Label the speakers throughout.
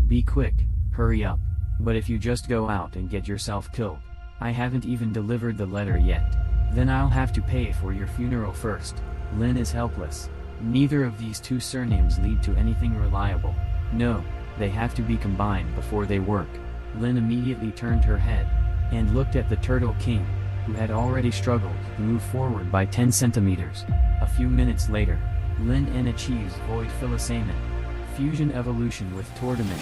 Speaker 1: Be quick, hurry up. But if you just go out and get yourself killed, I haven't even delivered the letter yet. Then I'll have to pay for your funeral first. Lin is helpless. Neither of these two surnames lead to anything reliable. No, they have to be combined before they work. Lin immediately turned her head and looked at the Turtle King, who had already struggled to move forward by 10 centimeters. A few minutes later, Lin N achieves Void Philosamen. Fusion evolution with Tordamen.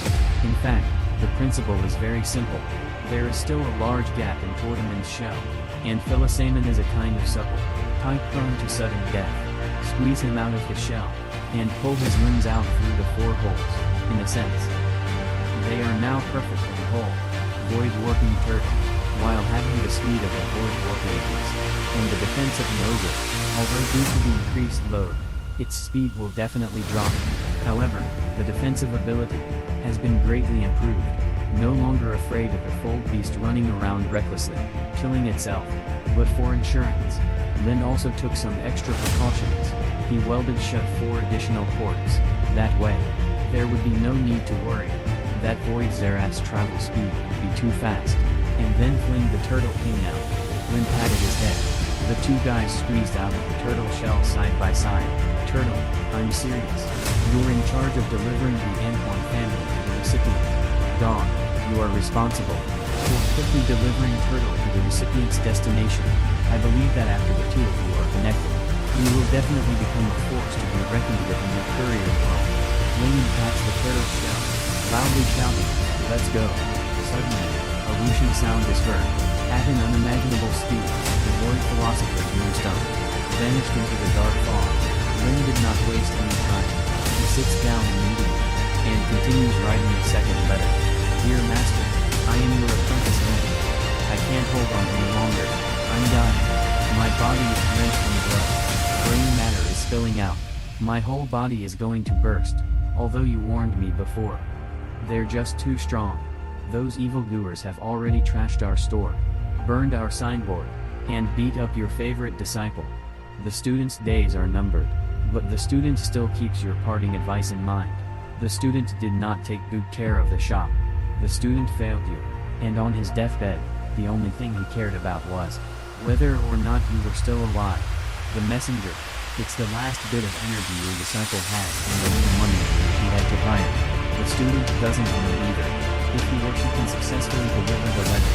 Speaker 1: In fact, the principle is very simple. There is still a large gap in Tordamen's shell, and Philosamen is a kind of supple type prone to sudden death. Squeeze him out of his shell, and pull his limbs out through the 4 holes. In a sense, they are now perfectly whole. Void Warping Turtle, while having the speed of a Void Warping beast, and the defense of an ogre, although due to the increased load, its speed will definitely drop. However, the defensive ability has been greatly improved. No longer afraid of the fold beast running around recklessly, killing itself. But for insurance, Lin also took some extra precautions. He welded shut 4 additional ports. That way, there would be no need to worry that Void Zerat's travel speed would be too fast. And then fling the Turtle King out. Lin patted his head. The two guys squeezed out of the turtle shell side by side. Turtle, I'm serious. You're in charge of delivering the Antoine family to the recipient. Dog, you are responsible for quickly delivering Turtle to the recipient's destination. I believe that after the two of you are connected, you will definitely become a force to be reckoned with in your courier world. Lin pats the turtle shell, loudly shouting, "Let's go!" Suddenly, a whooshing sound is heard. At an unimaginable speed, the Void Philosopher Moonstone vanished into the dark fog. Lin did not waste any time. He sits down immediately, and continues writing the second letter. "Dear Master, I am your apprentice Lin. I can't hold on any longer. I'm dying. My body is drenched in blood. Brain matter is spilling out. My whole body is going to burst, although you warned me before. They're just too strong. Those evildoers have already trashed our store, burned our signboard, and beat up your favorite disciple. The student's days are numbered, but the student still keeps your parting advice in mind. The student did not take good care of the shop. The student failed you, and on his deathbed, the only thing he cared about was whether or not you were still alive. The messenger, it's the last bit of energy your disciple has and the little money he had to hire. The student doesn't know either if he or she can successfully deliver the letter,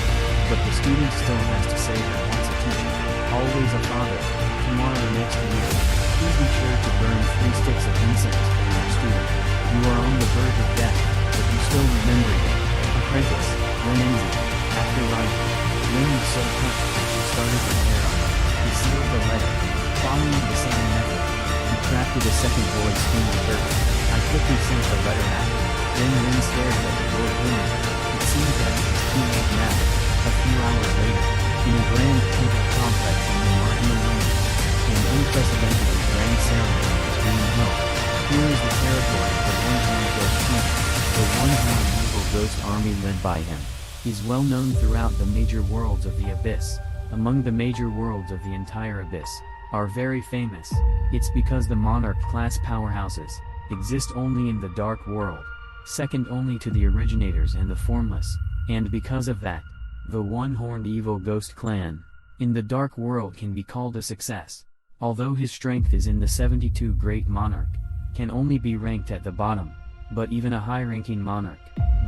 Speaker 1: but the student still has to say that once a teacher, always a father. Tomorrow next year, please be sure to burn 3 sticks of incense for your student. You are on the verge of death, but you still remember it. Apprentice, Renenzi." After writing, Lin was so touched that she started to tear up. He sealed the letter, following the same method. He crafted a second void steamed turtle. I quickly sent the letter out. Then Lin stared at the door window. It seemed that it was too late now. A few hours later, in a grand temple complex in the Martina Lane, an unprecedentedly grand ceremony was being held. Here is the territory of the one-horned ghost king. The one-horned evil ghost army led by him is well known throughout the major worlds of the Abyss. Among the major worlds of the entire Abyss are very famous. It's because the monarch-class powerhouses exist only in the Dark World, second only to the Originators and the Formless, and because of that, the one-horned evil ghost clan in the Dark World can be called a success. Although his strength is in the 72 Great Monarch, can only be ranked at the bottom, but even a high-ranking monarch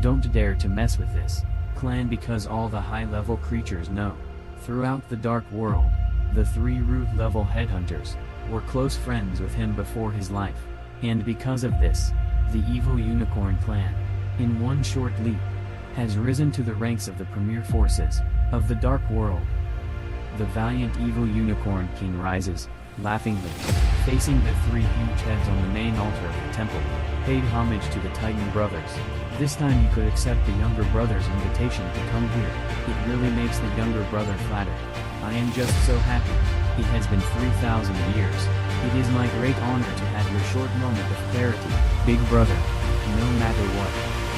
Speaker 1: don't dare to mess with this clan because all the high-level creatures know. Throughout the Dark World, the 3 root-level headhunters were close friends with him before his life, and because of this, the evil Unicorn clan, in one short leap, has risen to the ranks of the premier forces of the Dark World. The valiant evil Unicorn King rises, laughingly, facing the 3 huge heads on the main altar of the temple, paid homage to the Titan brothers. This time he could accept the younger brother's invitation to come here. It really makes the younger brother flattered. I am just so happy. It has been 3,000 years. It is my great honor to have your short moment of clarity, big brother. No matter what,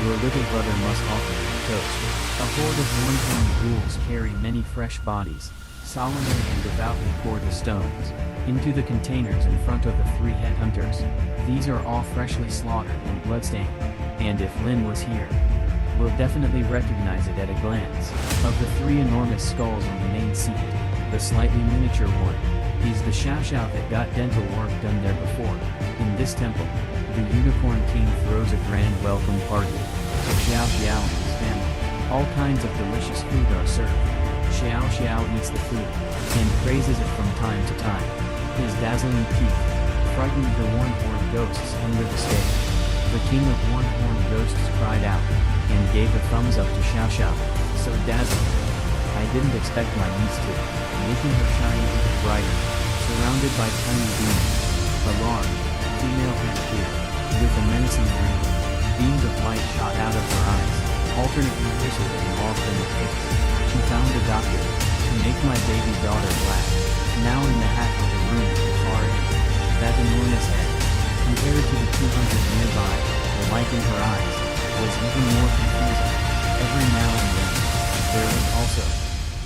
Speaker 1: your little brother must offer you a toast. A horde of one-horned ghouls carry many fresh bodies, solemnly and devoutly pour the stones into the containers in front of the 3 headhunters. These are all freshly slaughtered and bloodstained. and if Lin was here, will definitely recognize it at a glance. Of the three enormous skulls on the main seat, the slightly miniature one is the Xiao that got dental work done there before. In this temple, the Unicorn King throws a grand welcome party to Xiao and his family. All kinds of delicious food are served. Xiao eats the food and praises it from time to time. His dazzling teeth frightened the one-horned ghosts under the stage. The king of one-horned ghosts cried out and gave a thumbs up to Xiao, so dazzling. I didn't expect my niece to, making her shine even brighter, surrounded by tiny demons. A large, female head appeared, with a menacing grin. Beams of light shot out of her eyes, alternately whistled and lost in the face. She found a doctor, to make my baby daughter laugh. Now in the half of the room at the far end, that enormous head, compared to the 200 nearby, the light in her eyes, was even more confusing. Every now and then, there was also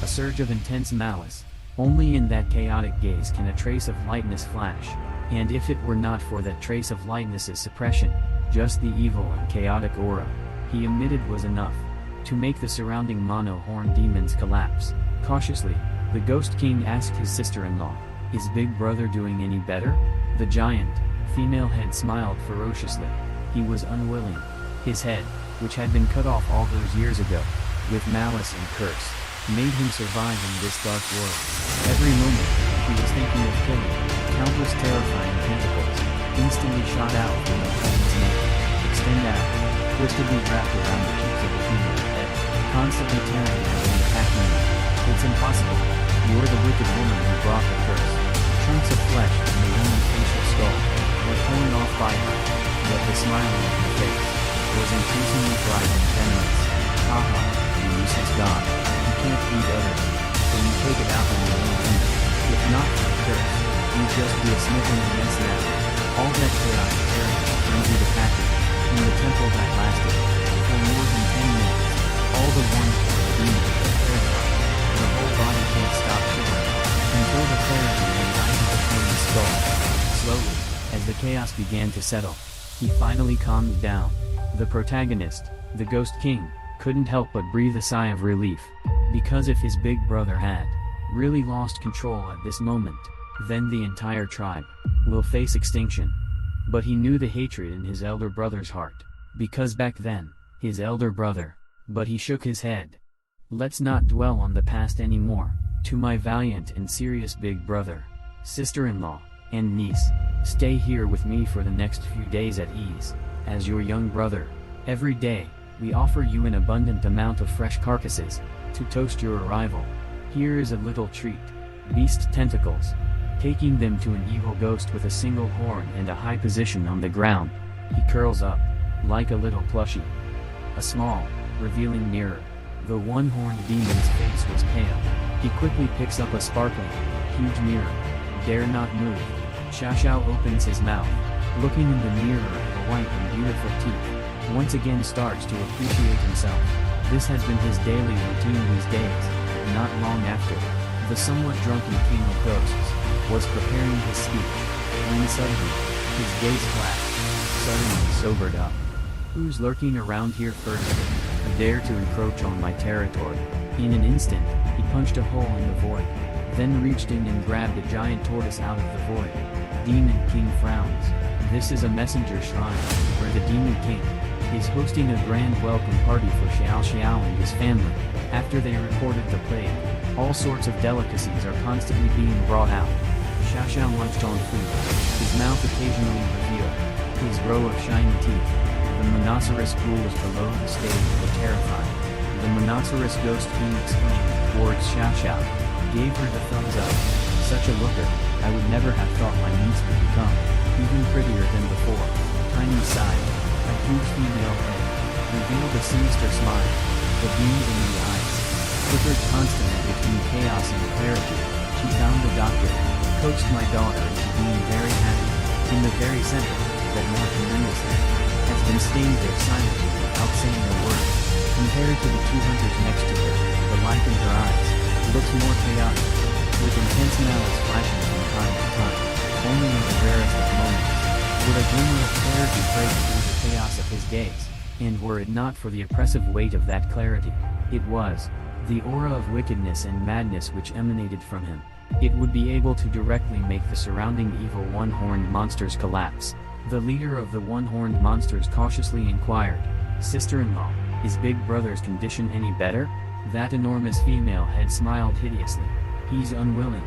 Speaker 1: a surge of intense malice. Only in that chaotic gaze can a trace of lightness flash, and if it were not for that trace of lightness's suppression, just the evil and chaotic aura he emitted was enough to make the surrounding mono-horn demons collapse. Cautiously, the Ghost King asked his sister-in-law, "Is Big Brother doing any better?" The giant, female head smiled ferociously. He was unwilling. His head, which had been cut off all those years ago, with malice and curse, made him survive in this dark world. Every moment, he was thinking of killing. Countless terrifying tentacles instantly shot out from the queen's neck, extend out, twistedly wrapped around the cheeks of the female head, constantly tearing at and attacking them. "It's impossible. You're the wicked woman who brought the curse." Chunks of flesh from the woman's facial skull were torn off by her, yet the smile on her face was increasingly bright and venomous. "Haha, you useless god. You can't feed others, so you take it out on your own woman. If not for the curse, you'd just be a sniffing mess now." All that chaotic terror frenzied the package in the temple that lasted for more than 10 minutes. All the ones were demons were terrified. The whole body can't stop shivering until the clarity reignited between the skull. Slowly, as the chaos began to settle, he finally calmed down. The protagonist, the Ghost King, couldn't help but breathe a sigh of relief, because if his big brother had really lost control at this moment, then the entire tribe will face extinction. But he knew the hatred in his elder brother's heart, because back then, his elder brother, but he shook his head. "Let's not dwell on the past anymore. To my valiant and serious big brother, sister-in-law, and niece, stay here with me for the next few days at ease. As your young brother, every day, we offer you an abundant amount of fresh carcasses to toast your arrival. Here is a little treat. Beast tentacles." Taking them to an evil ghost with a single horn and a high position on the ground, he curls up, like a little plushie. A small, revealing mirror. The one-horned demon's face was pale. He quickly picks up a sparkling, huge mirror. Dare not move. Xiao opens his mouth, looking in the mirror at the white and beautiful teeth. Once again starts to appreciate himself. This has been his daily routine these days. Not long after, the somewhat drunken king of ghosts was preparing his speech, when suddenly, his gaze flashed, suddenly sobered up. "Who's lurking around here first? Dare to encroach on my territory?" In an instant, he punched a hole in the void, then reached in and grabbed a giant tortoise out of the void. Demon King frowns. This is a messenger shrine, where the Demon King is hosting a grand welcome party for Xiao and his family. After they reported the plague, all sorts of delicacies are constantly being brought out. Xiao munched on food, his mouth occasionally revealed his row of shiny teeth. The monoceros ghouls below the stage were terrified. The monoceros Ghost King exclaimed towards Xiao, gave her the thumbs up. "Such a looker, I would never have thought my niece would become even prettier than before." Tiny sighed. A huge female head revealed a sinister smile. The beams in the eyes flickered constantly between chaos and clarity. She found the doctor, coaxed my daughter into being very happy. In the very center, that more tremendous head has been staying there silently without saying a word. Compared to the 200 next to her, the light in her eyes looks more chaotic, with intense malice flashing from time to time. Only in the rarest of moments would a glimmer of clarity break through the chaos of his gaze. And were it not for the oppressive weight of that clarity, it was the aura of wickedness and madness which emanated from him. It would be able to directly make the surrounding evil one-horned monsters collapse. The leader of the one-horned monsters cautiously inquired, "Sister-in-law, is Big Brother's condition any better?" That enormous female head smiled hideously. "He's unwilling.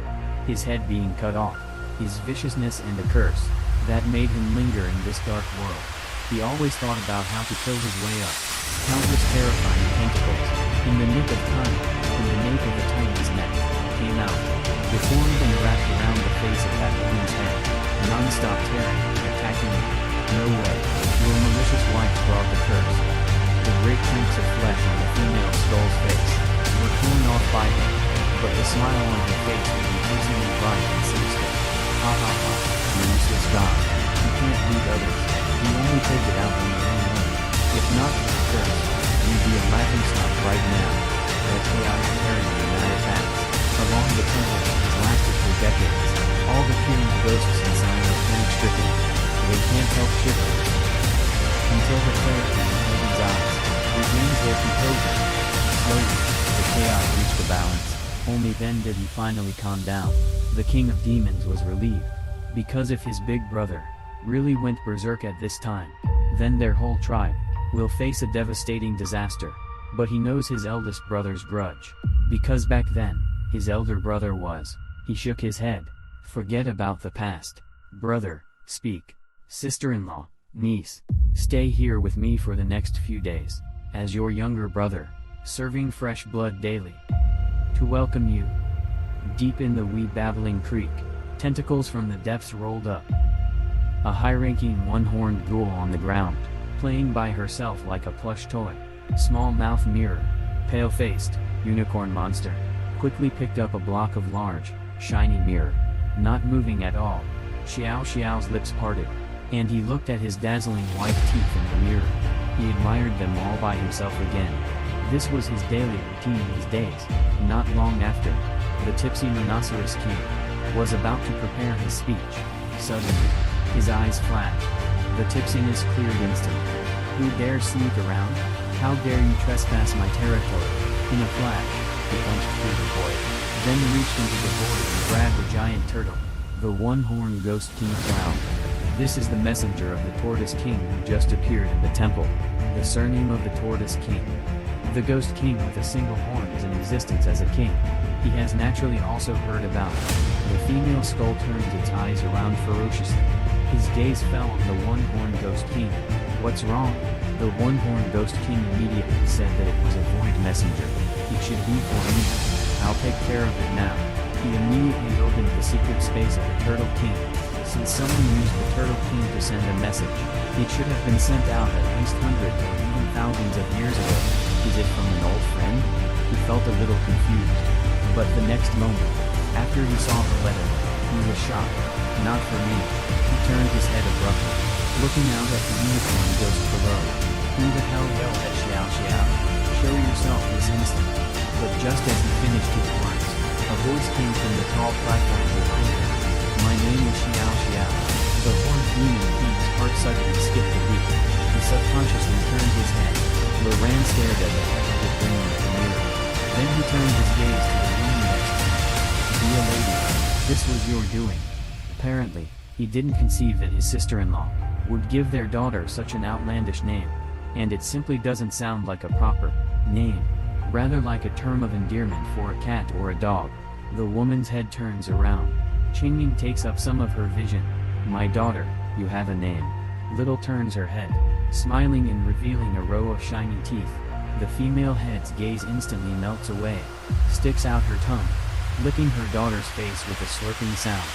Speaker 1: His head being cut off, his viciousness and a curse, that made him linger in this dark world. He always thought about how to kill his way up. Countless terrifying tentacles, in the nick of time, from the nape of the titan's neck, came out, deformed and wrapped around the face of that woman's head, non-stop tearing, attacking me. No way, your malicious wife brought the curse." The great chunks of flesh on the female skull's face were torn off by him, but the smile on her face was increasingly bright and sinister. "Ha ha ha, you useless god. You can't beat others. You only take it out on your own way. If not for the curse, you'd be a laughingstock right now." That chaotic tyranny and that attacks along the temple has lasted for decades. All the king's ghosts inside are panic-stricken. They can't help shivering. Until the clarity in Heaven's eyes regains their composure. Slowly, the chaos reached a balance. Only then did he finally calm down. The king of demons was relieved. Because if his big brother really went berserk at this time, then their whole tribe will face a devastating disaster. But he knows his eldest brother's grudge. Because back then, his elder brother was. He shook his head. "Forget about the past. Brother, speak. Sister-in-law, niece, stay here with me for the next few days, as your younger brother, serving fresh blood daily. To welcome you." Deep in the wee babbling creek, tentacles from the depths rolled up. A high-ranking one-horned ghoul on the ground, playing by herself like a plush toy. Small mouth mirror, pale-faced, unicorn monster, quickly picked up a block of large, shiny mirror. Not moving at all, Xiao Xiao's lips parted, and he looked at his dazzling white teeth in the mirror. He admired them all by himself again. This was his daily routine these days. Not long after, the tipsy Rhinoceros King was about to prepare his speech. Suddenly, his eyes flashed. The tipsiness cleared instantly. "Who dares sneak around? How dare you trespass my territory?" In a flash, he punched through the void, then reached into the void and grabbed a giant turtle. The one-horned ghost king frowned. "This is the messenger of the Tortoise King who just appeared in the temple. The surname of the Tortoise King. The Ghost King with a single horn is in existence as a king. He has naturally also heard about it." The female skull turned its eyes around ferociously. His gaze fell on the one-horned Ghost King. "What's wrong?" The one-horned Ghost King immediately said that it was a void messenger. "It should be for me. I'll take care of it now." He immediately opened the secret space of the Turtle King. Since someone used the Turtle King to send a message, it should have been sent out at least hundreds or even thousands of years ago. Is it from an old friend? He felt a little confused. But the next moment, after he saw the letter, he was shocked. "Not for me." He turned his head abruptly, looking out at the unicorn ghost below. "Who the hell yelled at Xiao Xiao? Show yourself this instant." But just as he finished his words, a voice came from the tall platform behind him. "My name is Xiao Xiao." The horned demon king's heart suddenly skipped a beat. He subconsciously turned his head. Loran stared at the head of the ring in the mirror. Then he turned his gaze to the woman next to him. "Dear lady, this was your doing." Apparently, he didn't conceive that his sister-in-law would give their daughter such an outlandish name. And it simply doesn't sound like a proper name. Rather like a term of endearment for a cat or a dog. The woman's head turns around. Qingming takes up some of her vision. "My daughter, you have a name." Little turns her head, smiling and revealing a row of shiny teeth. The female head's gaze instantly melts away, sticks out her tongue, licking her daughter's face with a slurping sound.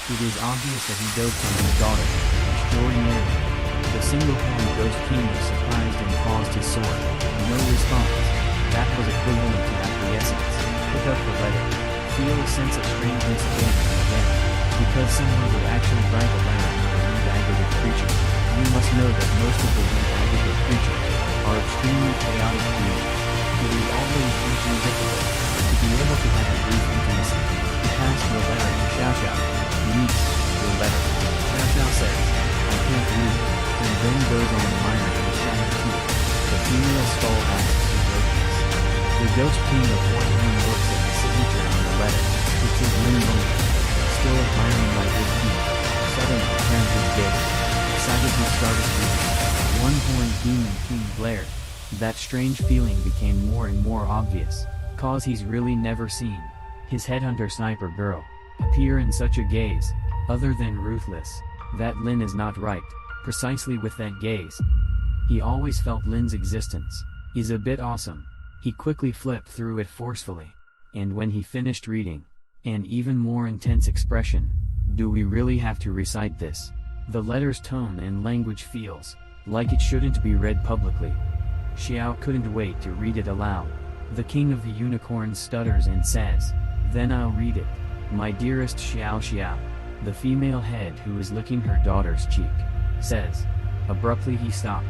Speaker 1: It is obvious that he dotes on his daughter, extraordinarily. The single-horned Ghost King was surprised and paused his sword. No response. That was equivalent to acquiescence. Pick up the letter. Feel a sense of strangeness again and again. Because someone would actually write a letter to a weird aggregate creature. You must know that most of the weird aggregate creatures are extremely chaotic beings. It is always hugely difficult to be able to have a brief intimacy. He passed the letter to Xiao Xiao. "Niece, your letter." Xiao Xiao says, "I can't read it," and then goes on admiring his shiny teeth. female skull asks who wrote this. The Ghost King of White Moon looks at the signature on the letter. It says Lin Moon. Still admiring my good feet. Suddenly turned his gaze. Excitedly started reading. One horned demon king glared. That strange feeling became more and more obvious. Cause he's really never seen his headhunter sniper girl appear in such a gaze. Other than ruthless. That Lin is not right. Precisely with that gaze. He always felt Lin's existence is a bit awesome. He quickly flipped through it forcefully. And when he finished reading, an even more intense expression. Do we really have to recite this? The letter's tone and language feels like it shouldn't be read publicly. Xiao couldn't wait to read it aloud. The king of the unicorns stutters and says, "Then I'll read it. My dearest Xiao Xiao." The female head, who is licking her daughter's cheek, says. Abruptly he stopped.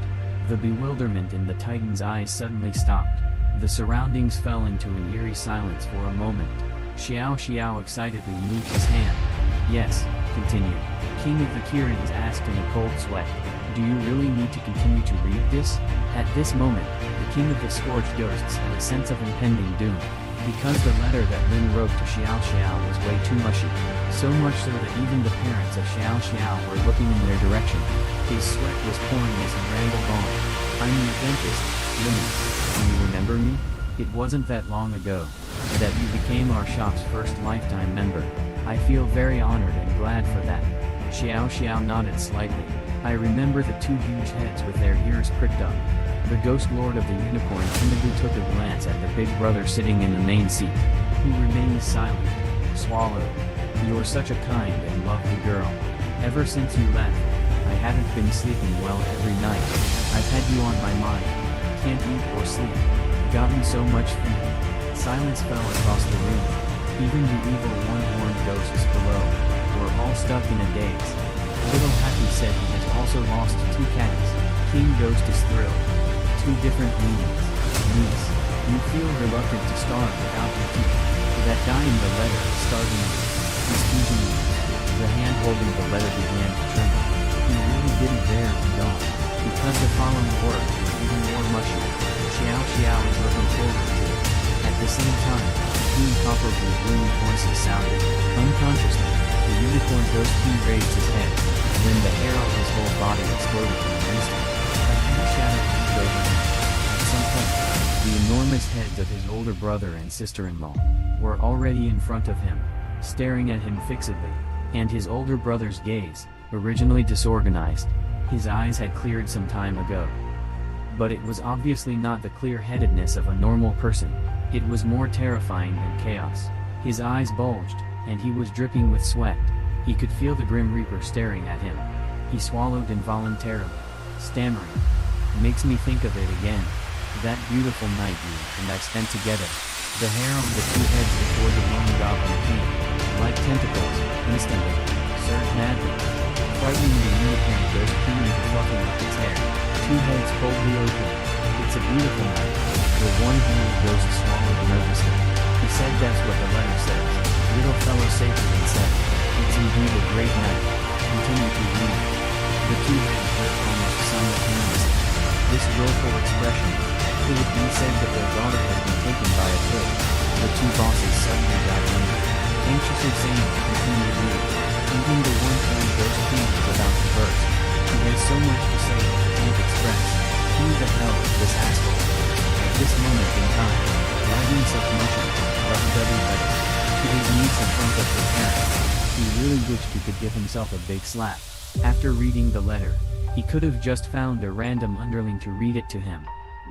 Speaker 1: The bewilderment in the Titan's eyes suddenly stopped. The surroundings fell into an eerie silence for a moment. Xiao Xiao excitedly moved his hand. "Yes," continued. King of the Kirins asked in a cold sweat. "Do you really need to continue to read this?" At this moment, the King of the Scorched Ghosts had a sense of impending doom. Because the letter that Lin wrote to Xiao Xiao was way too mushy. So much so that even the parents of Xiao Xiao were looking in their direction. His sweat was pouring as he rambled on. "I'm your dentist, Lin. Do you remember me? It wasn't that long ago that you became our shop's first lifetime member. I feel very honored and glad for that." Xiao Xiao nodded slightly. "I remember the two huge heads with their ears pricked up." The Ghost Lord of the Unicorn timidly took a glance at the big brother sitting in the main seat, who remained silent, swallowed. "You're such a kind and lovely girl. Ever since you left, I haven't been sleeping well every night. I've had you on my mind. Can't eat or sleep. Gotten so much food." Silence fell across the room. Even the evil one-horned ghosts below were all stuck in a daze. Little Happy said he has also lost 2 cats. King Ghost is thrilled. 2 different meanings. Niece, you feel reluctant to starve without your teeth. That guy in the letter is starving you. He's teasing you. The hand holding the letter began to tremble. He really didn't dare to yawn. Because the following words were even more mushy. Xiao Xiao is looking forward to it. At the same time, 2 copper-blue booming voices sounded. Unconsciously, the unicorn ghost king raised his head. Then the hair on his whole body exploded in an instant. A huge shadow moved over him. At some point, the enormous heads of his older brother and sister-in-law were already in front of him, staring at him fixedly. And his older brother's gaze, originally disorganized, his eyes had cleared some time ago. But it was obviously not the clear-headedness of a normal person. It was more terrifying than chaos. His eyes bulged, and he was dripping with sweat. He could feel the Grim Reaper staring at him. He swallowed involuntarily, stammering. "Makes me think of it again. That beautiful night you and I spent together." The hair on the 2 heads before the lone goblin king, like tentacles, instantly surged madly, frightening the unicorn ghost king into fluffing up its hair. 2 heads coldly open. "It's a beautiful night." The one-horned ghost swallowed nervously. He said, "That's what the letter says." Little fellow sacred and said, "It's indeed a great night." Continue to read. The 2 heads worked almost simultaneously. This willful expression. Could it be said that their daughter has been taken by a kid? The 2 bosses suddenly got angry. Anxiously saying to continue reading. Even the one-horned ghost king was about to burst. He has so much to say that he can't express. Who the hell is this asshole? At this moment in time, writing such motion, rushed everybody to his knees in front of his parents. He really wished he could give himself a big slap. After reading the letter, he could have just found a random underling to read it to him.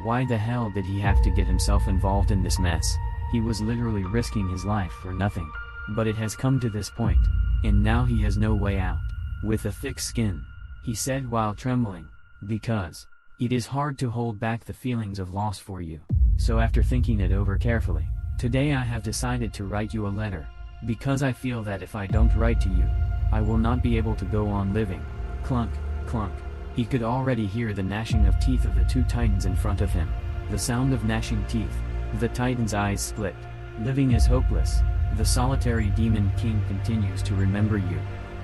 Speaker 1: Why the hell did he have to get himself involved in this mess? He was literally risking his life for nothing. But it has come to this point, and now he has no way out. With a thick skin, he said while trembling, "Because it is hard to hold back the feelings of loss for you. So after thinking it over carefully, today I have decided to write you a letter. Because I feel that if I don't write to you, I will not be able to go on living." Clunk, clunk. He could already hear the gnashing of teeth of the 2 titans in front of him. The sound of gnashing teeth. The titan's eyes split. Living is hopeless. The solitary demon king continues to remember you.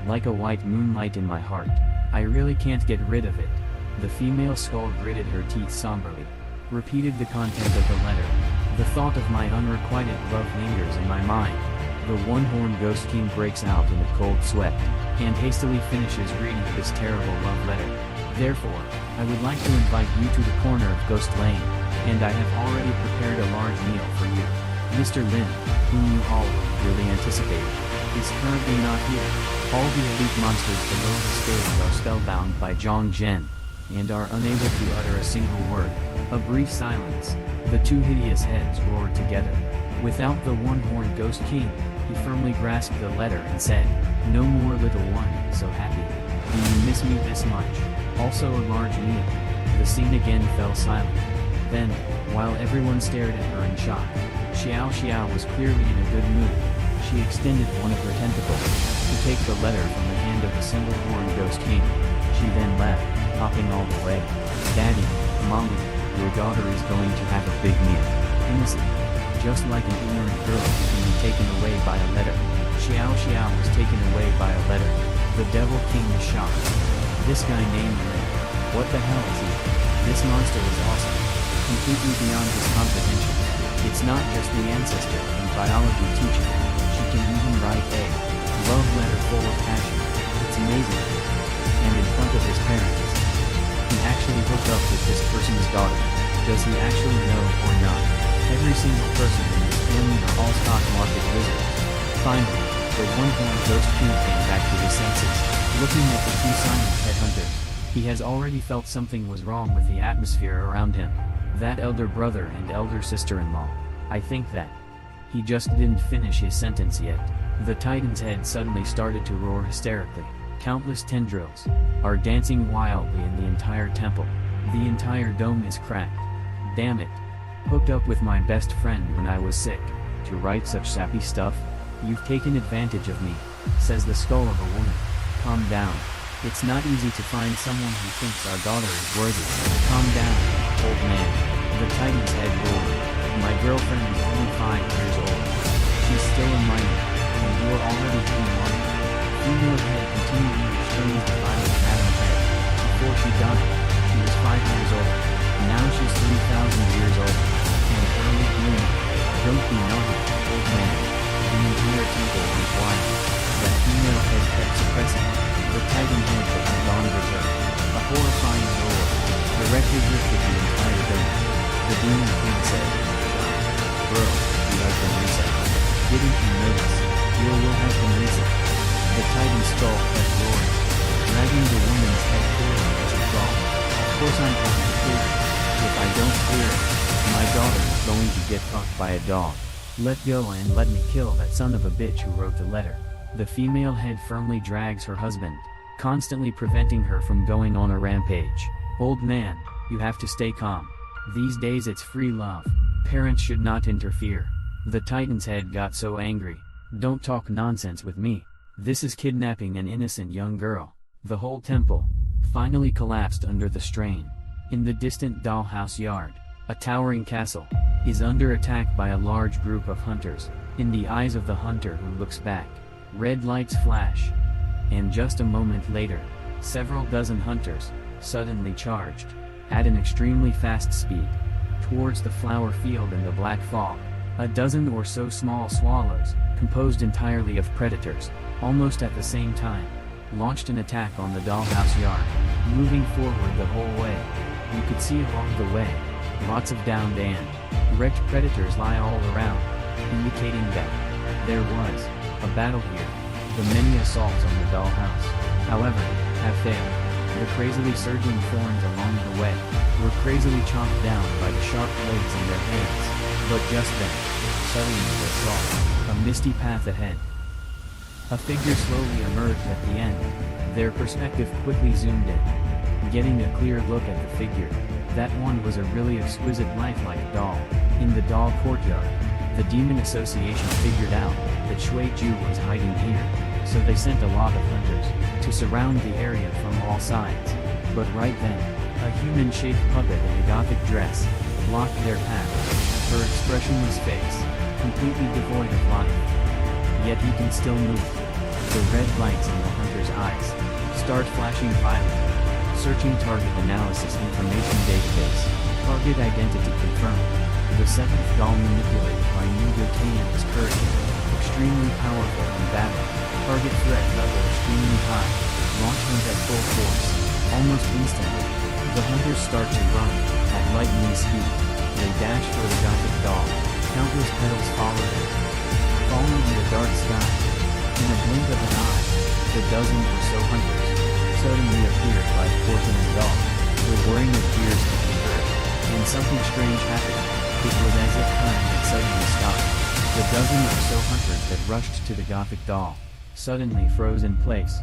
Speaker 1: Like a white moonlight in my heart. I really can't get rid of it. The female skull gritted her teeth somberly. repeated the content of the letter. The thought of my unrequited love lingers in my mind. The one-horned Ghost King breaks out in a cold sweat, and hastily finishes reading this terrible love letter. Therefore, I would like to invite you to the corner of Ghost Lane, and I have already prepared a large meal for you. Mr. Lin, whom you all really anticipated, is currently not here. All the elite monsters below the stage are spellbound by Zhang Zhen, and are unable to utter a single word. A brief silence. The two hideous heads roared together. Without the one-horned Ghost King, he firmly grasped the letter and said, "No more, little one, so happy. Do you miss me this much? Also a large meal." The scene again fell silent. Then, while everyone stared at her in shock, Xiao Xiao was clearly in a good mood. She extended one of her tentacles to take the letter from the hand of the single-horned Ghost King. She then left, hopping all the way. "Daddy, Mommy, your daughter is going to have a big meal." Innocent. Just like an ignorant girl who can be taken away by a letter. Xiao Xiao was taken away by a letter. The Devil King was shocked. This guy named Lin. What the hell is he? This monster is awesome. Completely beyond his comprehension. It's not just the ancestor and biology teacher. She can even write a love letter full of passion. It's amazing. And in front of his parents. He actually hooked up with this person's daughter. Does he actually know or not? Every single person in this family are all stock market wizards. Finally, the one-horned Ghost King came back to his senses, looking at the two silent headhunters. He has already felt something was wrong with the atmosphere around him. That elder brother and elder sister-in-law. I think that. He just didn't finish his sentence yet. The Titan's head suddenly started to roar hysterically. Countless tendrils are dancing wildly in the entire temple. The entire dome is cracked. Damn it. Hooked up with my best friend when I was sick, to write such sappy stuff? You've taken advantage of me, says the skull of a woman. Calm down. It's not easy to find someone who thinks our daughter is worthy. Calm down, old man. The Titan's head roared. My girlfriend is only 5 years old. She's still a minor, and you are already too young. Female head continually restrains the violent Madam Head. Before she died, she was 5 years old. Now she's 3,000 years old. And early bloomer. Don't be naughty, old man. The entire temple went wild. That female head kept suppressing. The Titan head that had gone berserk. A horrifying roar directly lifted the entire dome. The demon king said, "Bro, you have been reset. Didn't you notice? Your will has been reset." The Titan skull kept roaring, dragging the woman's head clearly as it crawled. Of course I'm going to clear it. If I don't clear it, my daughter is going to get fucked by a dog. Let go and let me kill that son of a bitch who wrote the letter. The female head firmly drags her husband, constantly preventing her from going on a rampage. Old man, you have to stay calm. These days it's free love. Parents should not interfere. The Titan's head got so angry. Don't talk nonsense with me. This is kidnapping an innocent young girl. The whole temple finally collapsed under the strain. In the distant dollhouse yard, a towering castle is under attack by a large group of hunters. In the eyes of the hunter who looks back, red lights flash. And just a moment later, several dozen hunters suddenly charged at an extremely fast speed towards the flower field in the black fog. A dozen or so small swallows, composed entirely of predators, almost at the same time, launched an attack on the dollhouse yard, moving forward the whole way. You could see along the way, lots of downed and wrecked predators lie all around, indicating that there was a battle here. The many assaults on the dollhouse, however, have failed. The crazily surging thorns along the way were crazily chopped down by the sharp blades in their hands. But just then, suddenly they saw a misty path ahead. A figure slowly emerged at the end. Their perspective quickly zoomed in, getting a clear look at the figure. That one was a really exquisite lifelike doll. In the doll courtyard, the Demon Association figured out that Shui Ju was hiding here, so they sent a lot of hunters to surround the area from all sides. But right then, a human-shaped puppet in a gothic dress blocked their path. Her expressionless face, completely devoid of life. Yet he can still move. The red lights in the hunter's eyes start flashing violently. Searching target analysis information database. Target identity confirmed. The seventh doll manipulated by Nugatoyan's courage. Extremely powerful in battle. Target threat level extremely high. Launch hunt at full force. Almost instantly, the hunters start to run, at lightning speed. They dash for the Gothic doll. Countless petals follow them. Falling in the dark sky. In a blink of an eye, the dozen or so hunters suddenly appeared by the porcelain doll. The whirring of gears could be heard, and something strange happened. It was as if time had suddenly stopped. The dozen or so hunters that rushed to the Gothic doll suddenly froze in place.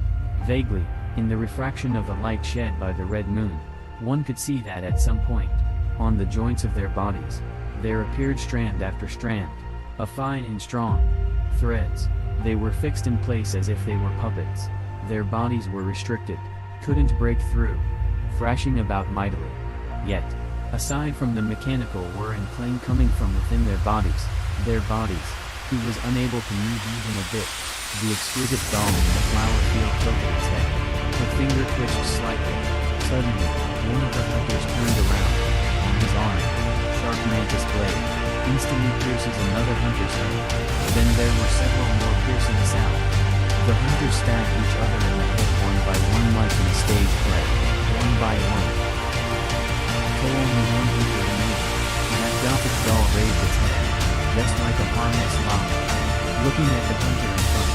Speaker 1: Vaguely, in the refraction of the light shed by the red moon, one could see that at some point, on the joints of their bodies, there appeared strand after strand, of fine and strong threads. They were fixed in place as if they were puppets. Their bodies were restricted, couldn't break through, thrashing about mightily. Yet, aside from the mechanical whir and clang coming from within their bodies, he was unable to move even a bit. The exquisite doll in the flower field tilted its head. Her finger twitched slightly. Suddenly, one of the hunters turned around. On his arm, sharp mantis blade instantly pierces another hunter's head. Then there were several more piercing sounds. The hunters stabbed each other in the head one by one like in a stage play, one by one. Till only one hunter remained. That Gothic doll raised its head, just like a harmless llama, looking at the hunter in front.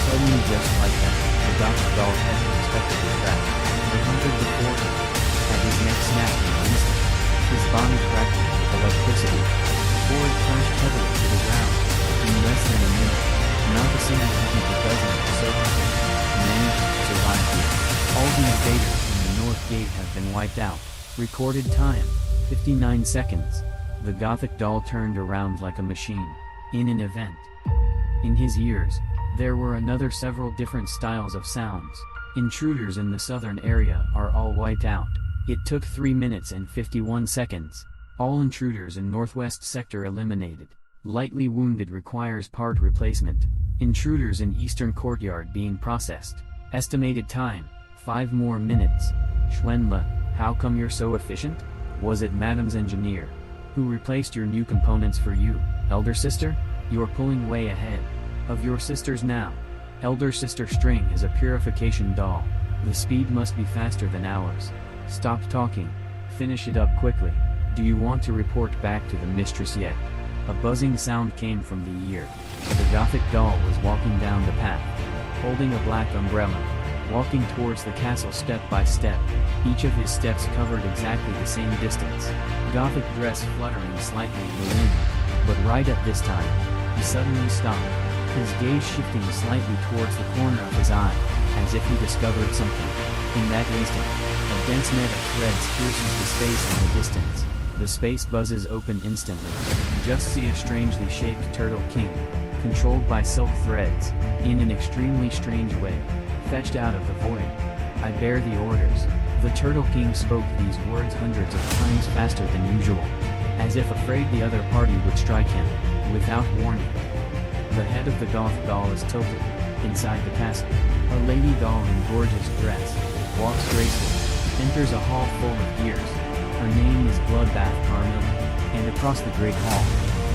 Speaker 1: Suddenly, just like that, the Gothic doll's head unexpectedly crashed. The hunter before him had his neck snapped in an instant. His body crackled with electricity before it crashed heavily to the ground. In less than a minute, not a single one of the dozen or so hunters managed to survive here. All the invaders from the north gate have been wiped out. Recorded time, 59 seconds. The Gothic doll turned around like a machine. In an event. In his ears, there were another several different styles of sounds. Intruders in the southern area are all wiped out. It took 3 minutes and 51 seconds. All intruders in northwest sector eliminated. Lightly wounded requires part replacement. Intruders in eastern courtyard being processed. Estimated time, 5 more minutes. Schwenla, how come you're so efficient? Was it Madam's engineer who replaced your new components for you, elder sister? You're pulling way ahead of your sisters now. Elder sister String is a purification doll. The speed must be faster than ours. Stop talking. Finish it up quickly. Do you want to report back to the mistress yet? A buzzing sound came from the ear. The Gothic doll was walking down the path, holding a black umbrella, walking towards the castle step by step. Each of his steps covered exactly the same distance. Gothic dress fluttering slightly in the wind. But right at this time, he suddenly stopped, his gaze shifting slightly towards the corner of his eye, as if he discovered something. In that instant, a dense net of threads pierces the space in the distance. The space buzzes open instantly. Just see a strangely shaped turtle king, controlled by silk threads, in an extremely strange way, fetched out of the void. I bear the orders. The Turtle King spoke these words hundreds of times faster than usual, as if afraid the other party would strike him, without warning. The head of the Goth doll is tilted. Inside the castle, a lady doll in gorgeous dress walks gracefully, enters a hall full of gears. Her name is Bloodbath Carmilla, and across the great hall,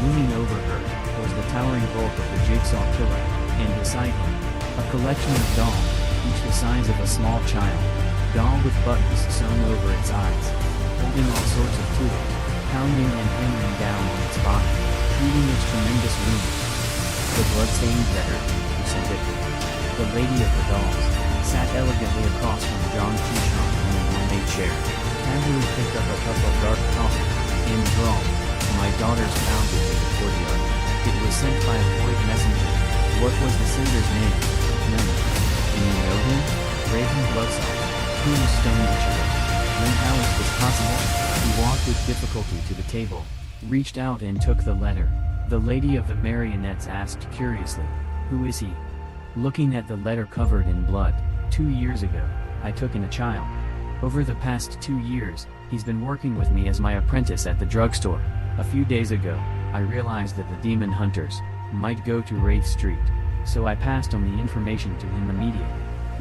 Speaker 1: looming over her, was the towering bulk of the Jigsaw Killer, and beside him, a collection of dolls, each the size of a small child. Doll with buttons sewn over its eyes, holding all sorts of tools, pounding and hammering down on its body, treating its tremendous wounds. The blood-stained veteran, who sent it. The lady of the dolls, sat elegantly across from John Touchon in a gourmet chair, casually picked up a cup of dark coffee, and drawled, "My daughter's found it in the courtyard. It was sent by a void messenger." What was the sender's name? None. Do you know him? Raven Bloodsalt. Whom stoned each other? Then how is this possible? He walked with difficulty to the table, reached out and took the letter. The lady of the marionettes asked curiously, "Who is he?" Looking at the letter covered in blood, 2 years ago, I took in a child. Over the past 2 years, he's been working with me as my apprentice at the drugstore. A few days ago, I realized that the demon hunters might go to Wraith Street, so I passed on the information to him immediately.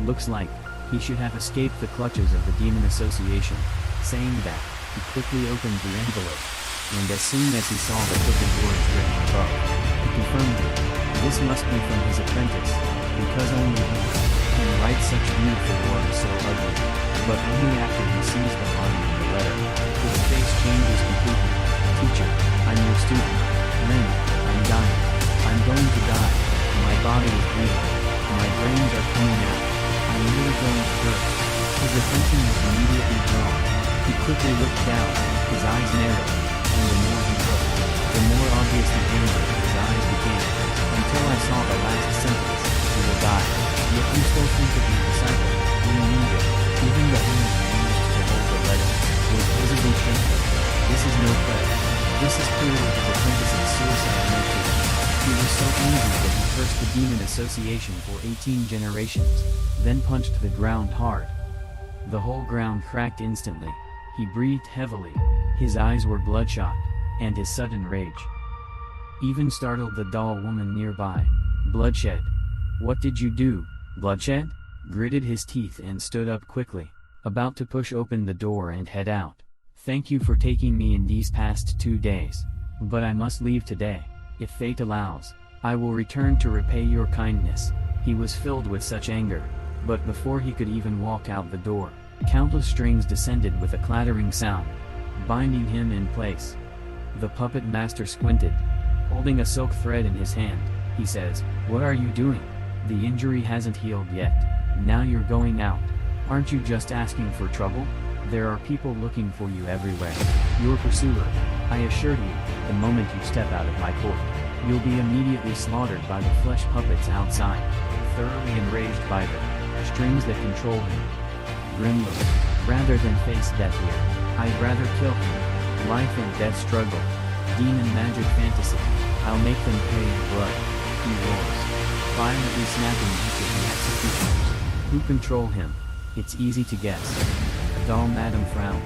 Speaker 1: Looks like he should have escaped the clutches of the Demon Association. Saying that, He quickly opened the envelope, and as soon as he saw the crooked words written above, he confirmed it. This must be from his apprentice, because only he can write such beautiful words so ugly. But only after he sees the body of the letter, his face changes completely. Teacher, I'm your student. Lin, I'm dying. I'm going to die. My body is bleeding. My brains are coming out. I'm really going to burst. His attention was immediately drawn. He quickly looked down, his eyes narrowed, and the more he looked, the more obvious the anger in his eyes became, until I saw the last sentence, "You will die. Yet you still think of your disciple, you need it." Even the hand used to hold the letter was visibly shaking. This is no play. This is clearly his apprentice's suicide motive. He was so angry that he cursed the demon association for 18 generations, then punched the ground hard. The whole ground cracked instantly. He breathed heavily. His eyes were bloodshot, and his sudden rage even startled the doll woman nearby. "Bloodshed. What did you do, Bloodshed?" Gritted his teeth and stood up quickly, about to push open the door and head out. "Thank you for taking me in these past 2 days. But I must leave today. If fate allows, I will return to repay your kindness." He was filled with such anger, but before he could even walk out the door, countless strings descended with a clattering sound, binding him in place. The puppet master squinted. Holding a silk thread in his hand, he says, "What are you doing? The injury hasn't healed yet. Now you're going out. Aren't you just asking for trouble? There are people looking for you everywhere. Your pursuer. I assure you, the moment you step out of my court, you'll be immediately slaughtered by the flesh puppets outside." Thoroughly enraged by the strings that control him, grimly, rather than face death here, I'd rather kill him. Life and death struggle. Demon magic fantasy. I'll make them pay in blood. He roars, violently snapping each of the executioners, who control him. It's easy to guess. Doll Madam frowned.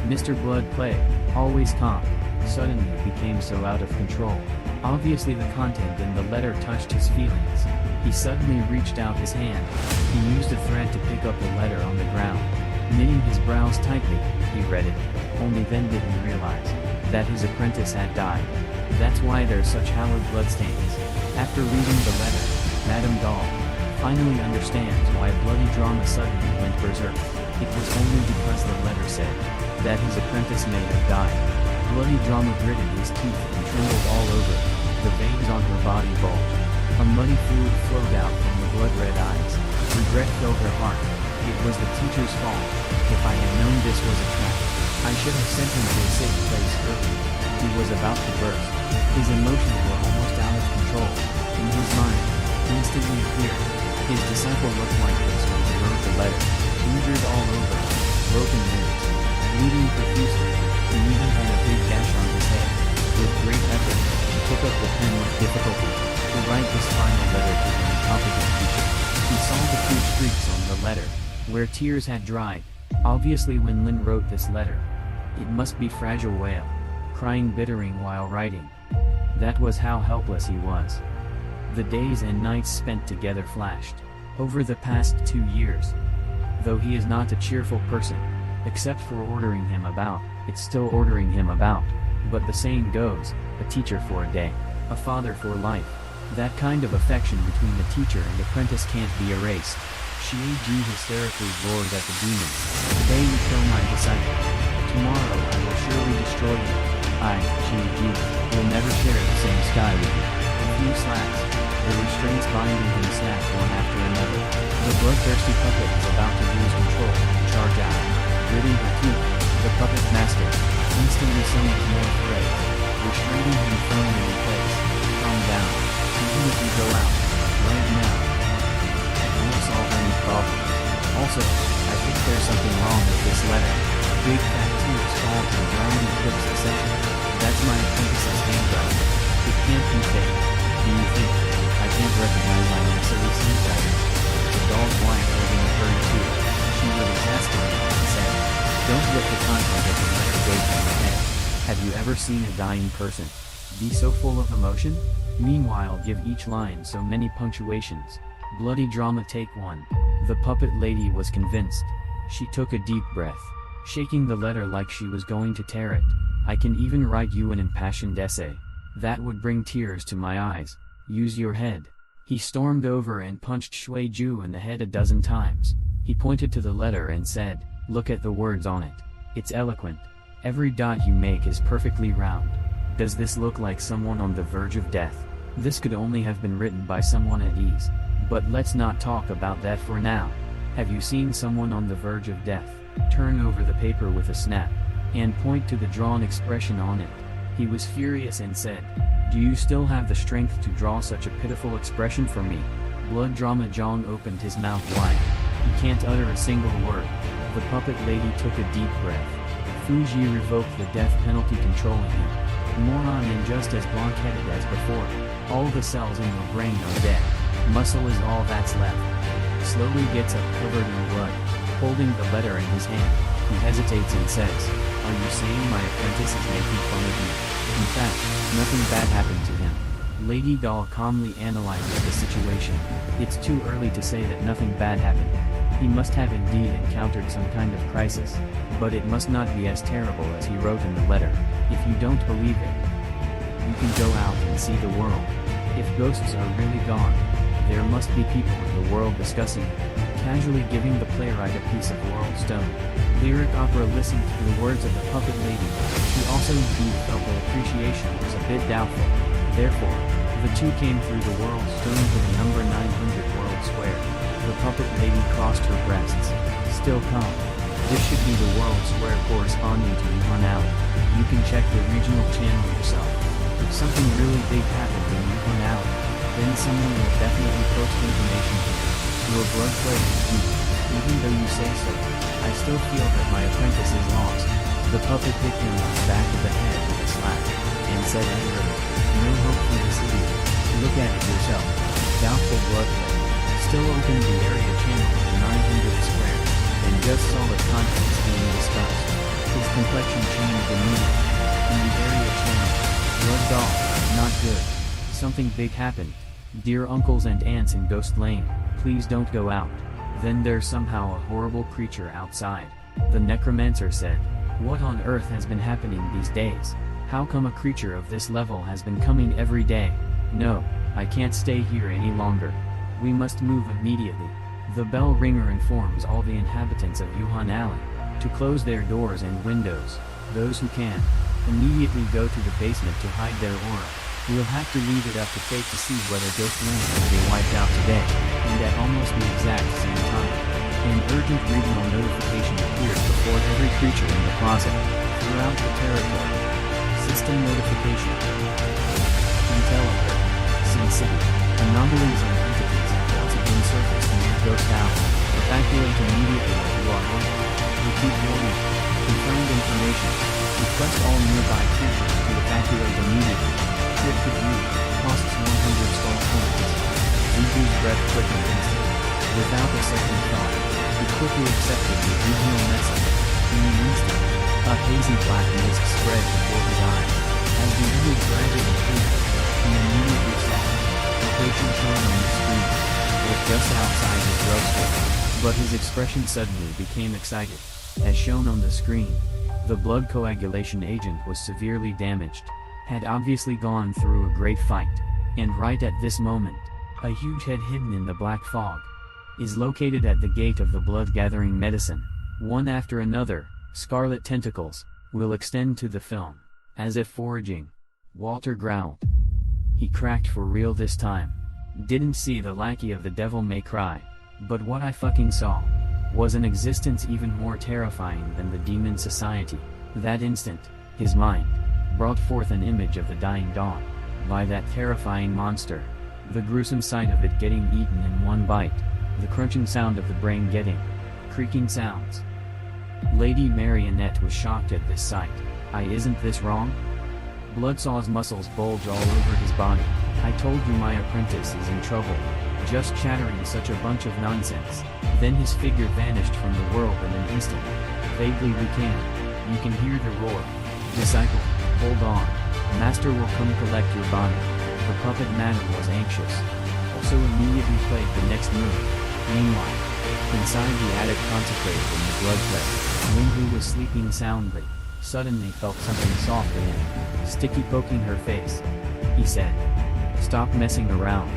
Speaker 1: Mr. Blood Plague, always calm, suddenly became so out of control. Obviously the content in the letter touched his feelings. He suddenly reached out his hand. He used a thread to pick up the letter on the ground. Knitting his brows tightly, he read it. Only then did he realize that his apprentice had died. That's why there's such hallowed bloodstains. After reading the letter, Madame Doll finally understands why bloody drama suddenly went berserk. It was only because the letter said that his apprentice may have died. Bloody drama gritted his teeth and trembled all over. The veins on her body bulged. A muddy fluid flowed out from the blood-red eyes. Regret filled her heart. It was the teacher's fault. If I had known this was a trap, I should have sent him to a safe place early. He was about to burst. His emotions were almost out of control. In his mind, instantly clear, his disciple looked like this when he wrote the letter. Injured all over, broken ribs, bleeding profusely. He even had a big gash on his head. With great effort, he took up the pen with difficulty to write this final letter to the incompetent teacher. He saw the two streaks on the letter, where tears had dried. Obviously when Lin wrote this letter, it must be fragile whale, crying bittering while writing. That was how helpless he was. The days and nights spent together flashed over the past 2 years. Though he is not a cheerful person, except for ordering him about, it's still ordering him about. But the saying goes, a teacher for a day, a father for life. That kind of affection between the teacher and apprentice can't be erased. Xie Ji hysterically roared at the demons. Today you kill my disciple. Tomorrow I will surely destroy you. I, Xie Ji, will never share the same sky with you. A few slaps. The restraints binding him snapped one after another. The bloodthirsty puppet is about to lose control, charge out. Gritting her teeth, the puppet master instantly summoned more threads, restraining him firmly in place. Calm down. Even if you go out, right now, it won't solve any problem. Also, I think there's something wrong with this letter. Big fat tears fall from drowning eclipse section. That's my apprentice's handwriting. It can't be fake. Do you think I can't recognize my own silly handwriting? The doll's wife was in a hurry too. She was exasperated and said, "Don't let the content of the letter go to your head. Have you ever seen a dying person be so full of emotion? Meanwhile give each line so many punctuations. Bloody drama take 1. The puppet lady was convinced. She took a deep breath. shaking the letter like she was going to tear it. I can even write you an impassioned essay. That would bring tears to my eyes. Use your head. He stormed over and punched Shui Ju in the head a dozen times. He pointed to the letter and said, "Look at the words on it. It's eloquent. Every dot you make is perfectly round. Does this look like someone on the verge of death? This could only have been written by someone at ease. But let's not talk about that for now. Have you seen someone on the verge of death? Turn over the paper with a snap, and point to the drawn expression on it." He was furious and said, "Do you still have the strength to draw such a pitiful expression for me?" Blood Drama Zhang opened his mouth wide. He can't utter a single word. The puppet lady took a deep breath. Fuji revoked the death penalty controlling him. Moron, and just as block-headed as before. All the cells in your brain are dead. Muscle is all that's left. Slowly gets up covered in blood, holding the letter in his hand. He hesitates and says, "Are you saying my apprentice is making fun of me?" In fact, nothing bad happened to him. Lady Doll calmly analyzes the situation. It's too early to say that nothing bad happened. He must have indeed encountered some kind of crisis, but it must not be as terrible as he wrote in the letter. If you don't believe it, you can go out and see the world. If ghosts are really gone, there must be people in the world discussing it. Casually giving the playwright a piece of laurel stone. Lyric opera listened to the words of the puppet lady. He also indeed felt that appreciation was a bit doubtful. Therefore, the two came through the world stone to the number 900 World Square. The puppet lady crossed her breasts. Still calm. This should be the World Square corresponding to Yukon Alley. You can check the regional channel yourself. If something really big happened in Yukon Alley, then someone will definitely post information to you. Your blood pledge is deep. Even though you say so, I still feel that my apprentice is lost. The puppet hit him on the back of the head with a slap, and said angrily, "No hope for this idiot. Look at it yourself." Doubtful blood pledge. Still opened the area channel of the 900 square, and just saw the contents being discussed. His complexion changed immediately. In the area channel, blood doll, not good. Something big happened. Dear uncles and aunts in Ghost Lane, please don't go out. Then there's somehow a horrible creature outside. The necromancer said, "What on earth has been happening these days? How come a creature of this level has been coming every day? No, I can't stay here any longer. We must move immediately." The bell ringer informs all the inhabitants of Yuhan Alley to close their doors and windows. Those who can, immediately go to the basement to hide their aura. We'll have to leave it up to fate to see whether Ghost Lane will be wiped out today, and at almost the exact same time. An urgent regional notification appears before every creature in the plaza, throughout the territory. System notification. Intel alert. Sin City. Anomalies and entities have once again surfaced near Ghost Alley. Evacuate immediately if you are able. Repeat warning. Confirmed information. Request all nearby creatures to evacuate immediately. Trip to view. Costs 100 skull coins. Zuzu's breath quickened instantly. Without a second thought, he quickly accepted the regional message. In an instant, a hazy black mist spread before his eyes. As the image gradually cleared, he immediately saw it. The patient shown on the screen was just outside his drugstore, but his expression suddenly became excited. As shown on the screen, the blood coagulation agent was severely damaged, had obviously gone through a great fight, and right at this moment, a huge head hidden in the black fog is located at the gate of the blood-gathering medicine. One after another, scarlet tentacles will extend to the film, as if foraging. Walter growled. He cracked for real this time. Didn't see the lackey of the Devil May Cry, but what I fucking saw was an existence even more terrifying than the Demon Society. That instant, his mind brought forth an image of the dying dawn by that terrifying monster. The gruesome sight of it getting eaten in one bite. The crunching sound of the brain getting creaking sounds. Lady Marionette was shocked at this sight. Isn't this wrong? Bloodsaw's muscles bulge all over his body. I told you my apprentice is in trouble. Just chattering such a bunch of nonsense. Then his figure vanished from the world in an instant. Vaguely you can hear the roar. Disciple, hold on. Master will come collect your body. The puppet madam was anxious. Also immediately played the next move. Meanwhile, inside the attic consecrated in the blood pledge, Lin, who was sleeping soundly, suddenly felt something soft and sticky poking her face. He said, "Stop messing around,"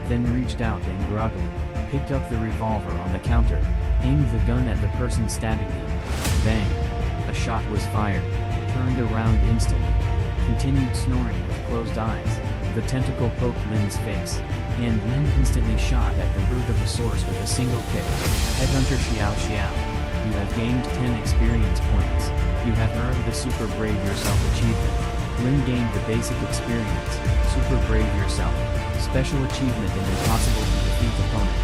Speaker 1: then reached out and groggily picked up the revolver on the counter, aimed the gun at the person stabbing him. Bang! A shot was fired. Turned around instantly. Continued snoring with closed eyes. The tentacle poked Lin's face, and Lin instantly shot at the root of the source with a single kick. Headhunter Xiao Xiao. You have gained 10 experience points. You have earned the Super Brave Yourself achievement. Lin gained the basic experience, Super Brave Yourself, special achievement and impossible to defeat opponent.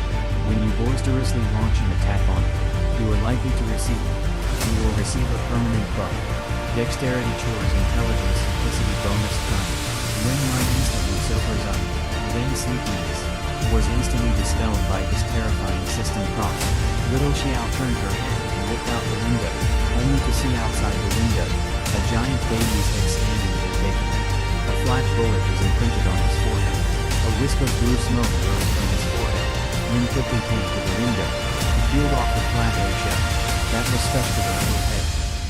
Speaker 1: When you boisterously launch an attack on it, you are likely to receive. You will receive a permanent buff. Dexterity chores intelligence simplicity bonus time. Lin mind instantly sobers up. Then sleepiness was instantly dispelled by his terrifying system prompt. Little Xiao turned her head and looked out the window, only to see outside the window a giant baby's head standing there vacantly. A flat bullet was imprinted on his forehead. A wisp of blue smoke rose from his forehead. Lin quickly came to the window. He peeled off the flat eggshell that was stuck to the little head.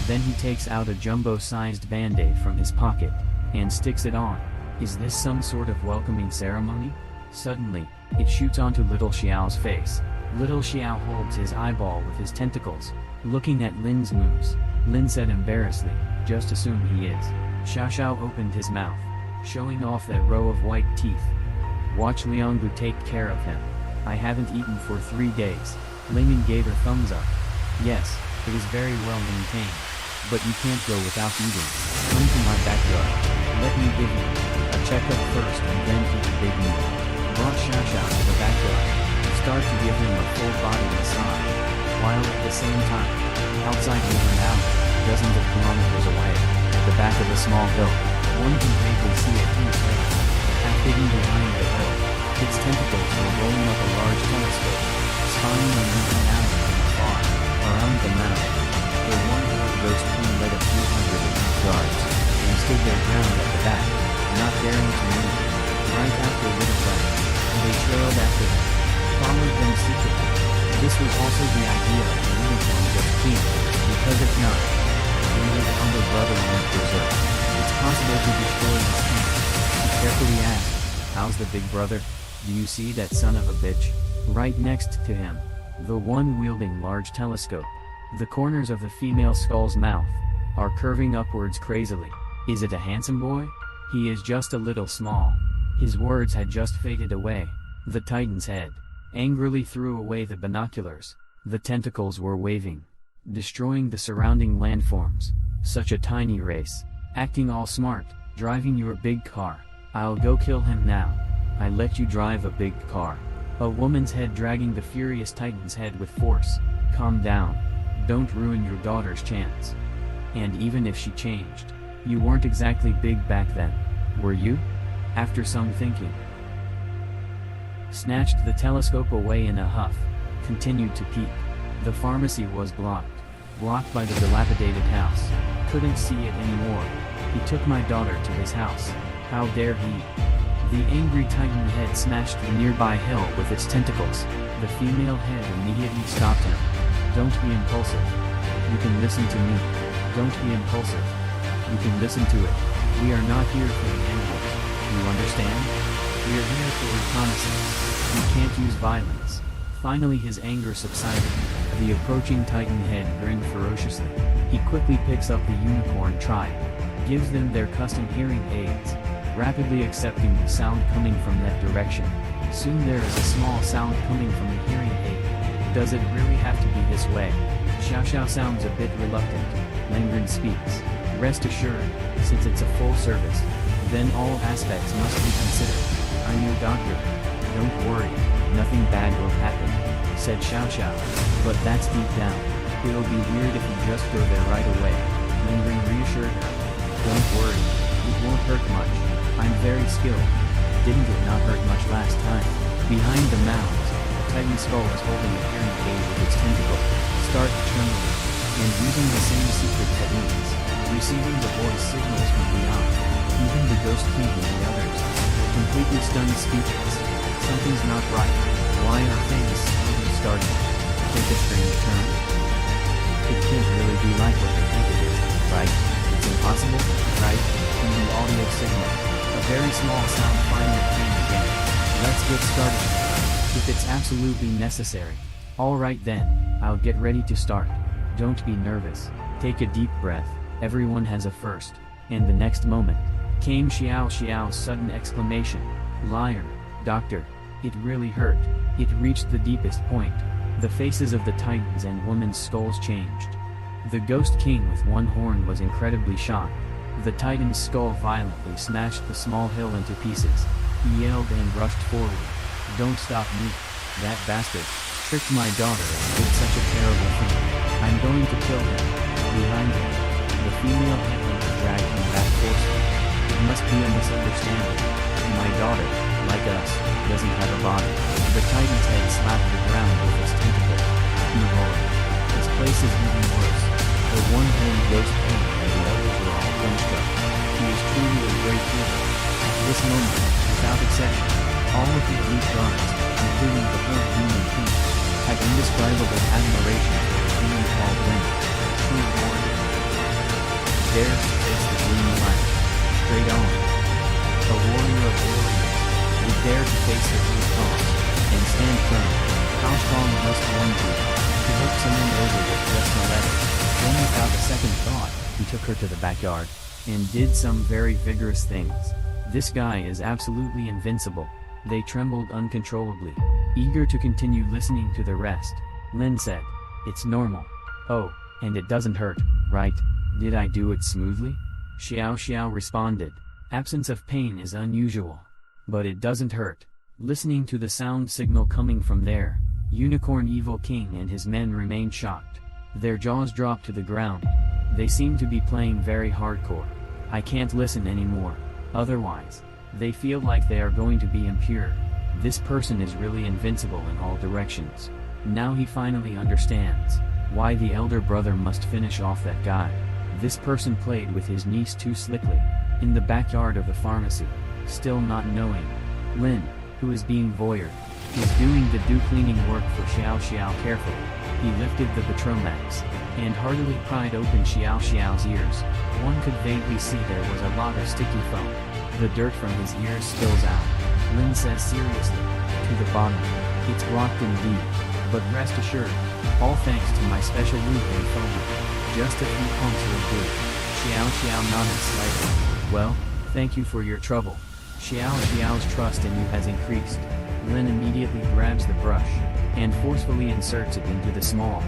Speaker 1: Then he takes out a jumbo-sized band-aid from his pocket and sticks it on. Is this some sort of welcoming ceremony? Suddenly, it shoots onto Little Xiao's face. Little Xiao holds his eyeball with his tentacles, looking at Lin's moves. Lin said embarrassedly, "Just assume he is." Xiao Xiao opened his mouth, showing off that row of white teeth. "Watch Liangbu take care of him. I haven't eaten for 3 days." Layman gave her thumbs up. "Yes, it is very well maintained. But you can't go without eating. Come to my backyard. Let me give you a checkup first and then eat a big meal." Brought Xiao Xiao to the backyard and start to give him a full body massage, while at the same time, outside River Valley, dozens of kilometers away, at the back of a small hill, one can vaguely see a huge head, half hidden behind the hill. Its tentacles were rolling up a large telescope, spying and moving out from afar, around the mound. The one roast team led a few hundred yards, and stood their ground at the back, not daring to move. Right after Little they trailed after them, followed them secretly. This was also the idea of the uniform just team, because if not, when his humble brother went berserk, it's possible to destroy his team. He carefully asked, "How's the big brother? Do you see that son of a bitch?" Right next to him, the one wielding large telescope. The corners of the female skull's mouth are curving upwards crazily. Is it a handsome boy? He is just a little small. His words had just faded away. The Titan's head angrily threw away the binoculars. The tentacles were waving, destroying the surrounding landforms. Such a tiny race, acting all smart, driving your big car. I'll go kill him now. I let you drive a big car. A woman's head dragging the furious Titan's head with force. Calm down. Don't ruin your daughter's chance. And even if she changed, you weren't exactly big back then, were you? After some thinking, snatched the telescope away in a huff, continued to peek. The pharmacy was blocked by the dilapidated house. Couldn't see it anymore. He took my daughter to his house. How dare he? The angry Titan head smashed the nearby hill with its tentacles. The female head immediately stopped him. Don't be impulsive. You can listen to me. Don't be impulsive. You can listen to it. We are not here for the animals. You understand? We are here for reconnaissance. We can't use violence. Finally his anger subsided. The approaching Titan head grinned ferociously. He quickly picks up the unicorn tribe, gives them their custom hearing aids, rapidly accepting the sound coming from that direction. Soon there is a small sound coming from the hearing aid. Does it really have to be this way? Xiao Xiao sounds a bit reluctant. Langren speaks. Rest assured, since it's a full service, then all aspects must be considered. I'm your doctor. Don't worry, nothing bad will happen, said Xiao Xiao. But that's deep down. It'll be weird if you just go there right away. Langren reassured her. Don't worry, it won't hurt much. I'm very skilled. Didn't it not hurt much last time? Behind the mounds, a Titan skull is holding a hearing aid with its tentacle. Start trembling, and using the same secret techniques, receiving the voice signals from beyond. Even the Ghost King and the others were completely stunned, speechless. Something's not right. Why are things starting to take a strange turn? It can't really be like what they think it is, right? It's impossible, right? In the audio signal, a very small sound finally came again. Let's get started. If it's absolutely necessary. Alright then, I'll get ready to start. Don't be nervous. Take a deep breath. Everyone has a first. And the next moment, came Xiao Xiao's sudden exclamation. Liar, doctor. It really hurt. It reached the deepest point. The faces of the titans and women's skulls changed. The Ghost King with one horn was incredibly shocked. The titan's skull violently smashed the small hill into pieces. He yelled and rushed forward. Don't stop me. That bastard tricked my daughter and did such a terrible thing. I'm going to kill him. Behind him, the female headhunter dragged him back forcefully. It must be a misunderstanding. My daughter, like us, doesn't have a body. The titan's head slapped the ground with his tentacles. He roared. This place is even worse. The one-horned Ghost King and the others were all dumbstruck. He is truly a great hero. At this moment, without exception, all of the elite guards, including the whole Demon King, had indescribable admiration for the demon called Lin, a true warrior. Dare to face the green light. Straight on. A warrior of warriors. We dare to face the blue cause, and stand firm. How strong must one be? To hook someone over with just a letter. Then without a second thought, he took her to the backyard, and did some very vigorous things. This guy is absolutely invincible. They trembled uncontrollably, eager to continue listening to the rest. Lin said, it's normal. Oh, and it doesn't hurt, right? Did I do it smoothly? Xiao Xiao responded, absence of pain is unusual. But it doesn't hurt. Listening to the sound signal coming from there, Unicorn Evil King and his men remained shocked. Their jaws dropped to the ground. They seem to be playing very hardcore. I can't listen anymore. Otherwise, they feel like they are going to be impure. This person is really invincible in all directions. Now he finally understands why the elder brother must finish off that guy. This person played with his niece too slickly, in the backyard of the pharmacy, still not knowing. Lin, who is being voyeured, is doing the cleaning work for Xiao Xiao carefully. He lifted the Petromax, and heartily pried open Xiao Xiao's ears. One could vaguely see there was a lot of sticky foam. The dirt from his ears spills out. Lin says seriously, to the bottom. It's blocked indeed, but rest assured, all thanks to my special Wu-Wei foamer. Just a few pumps will do. Xiao Xiao nodded slightly. Well, thank you for your trouble. Xiao Xiao's trust in you has increased. Lin immediately grabs the brush, and forcefully inserts it into the small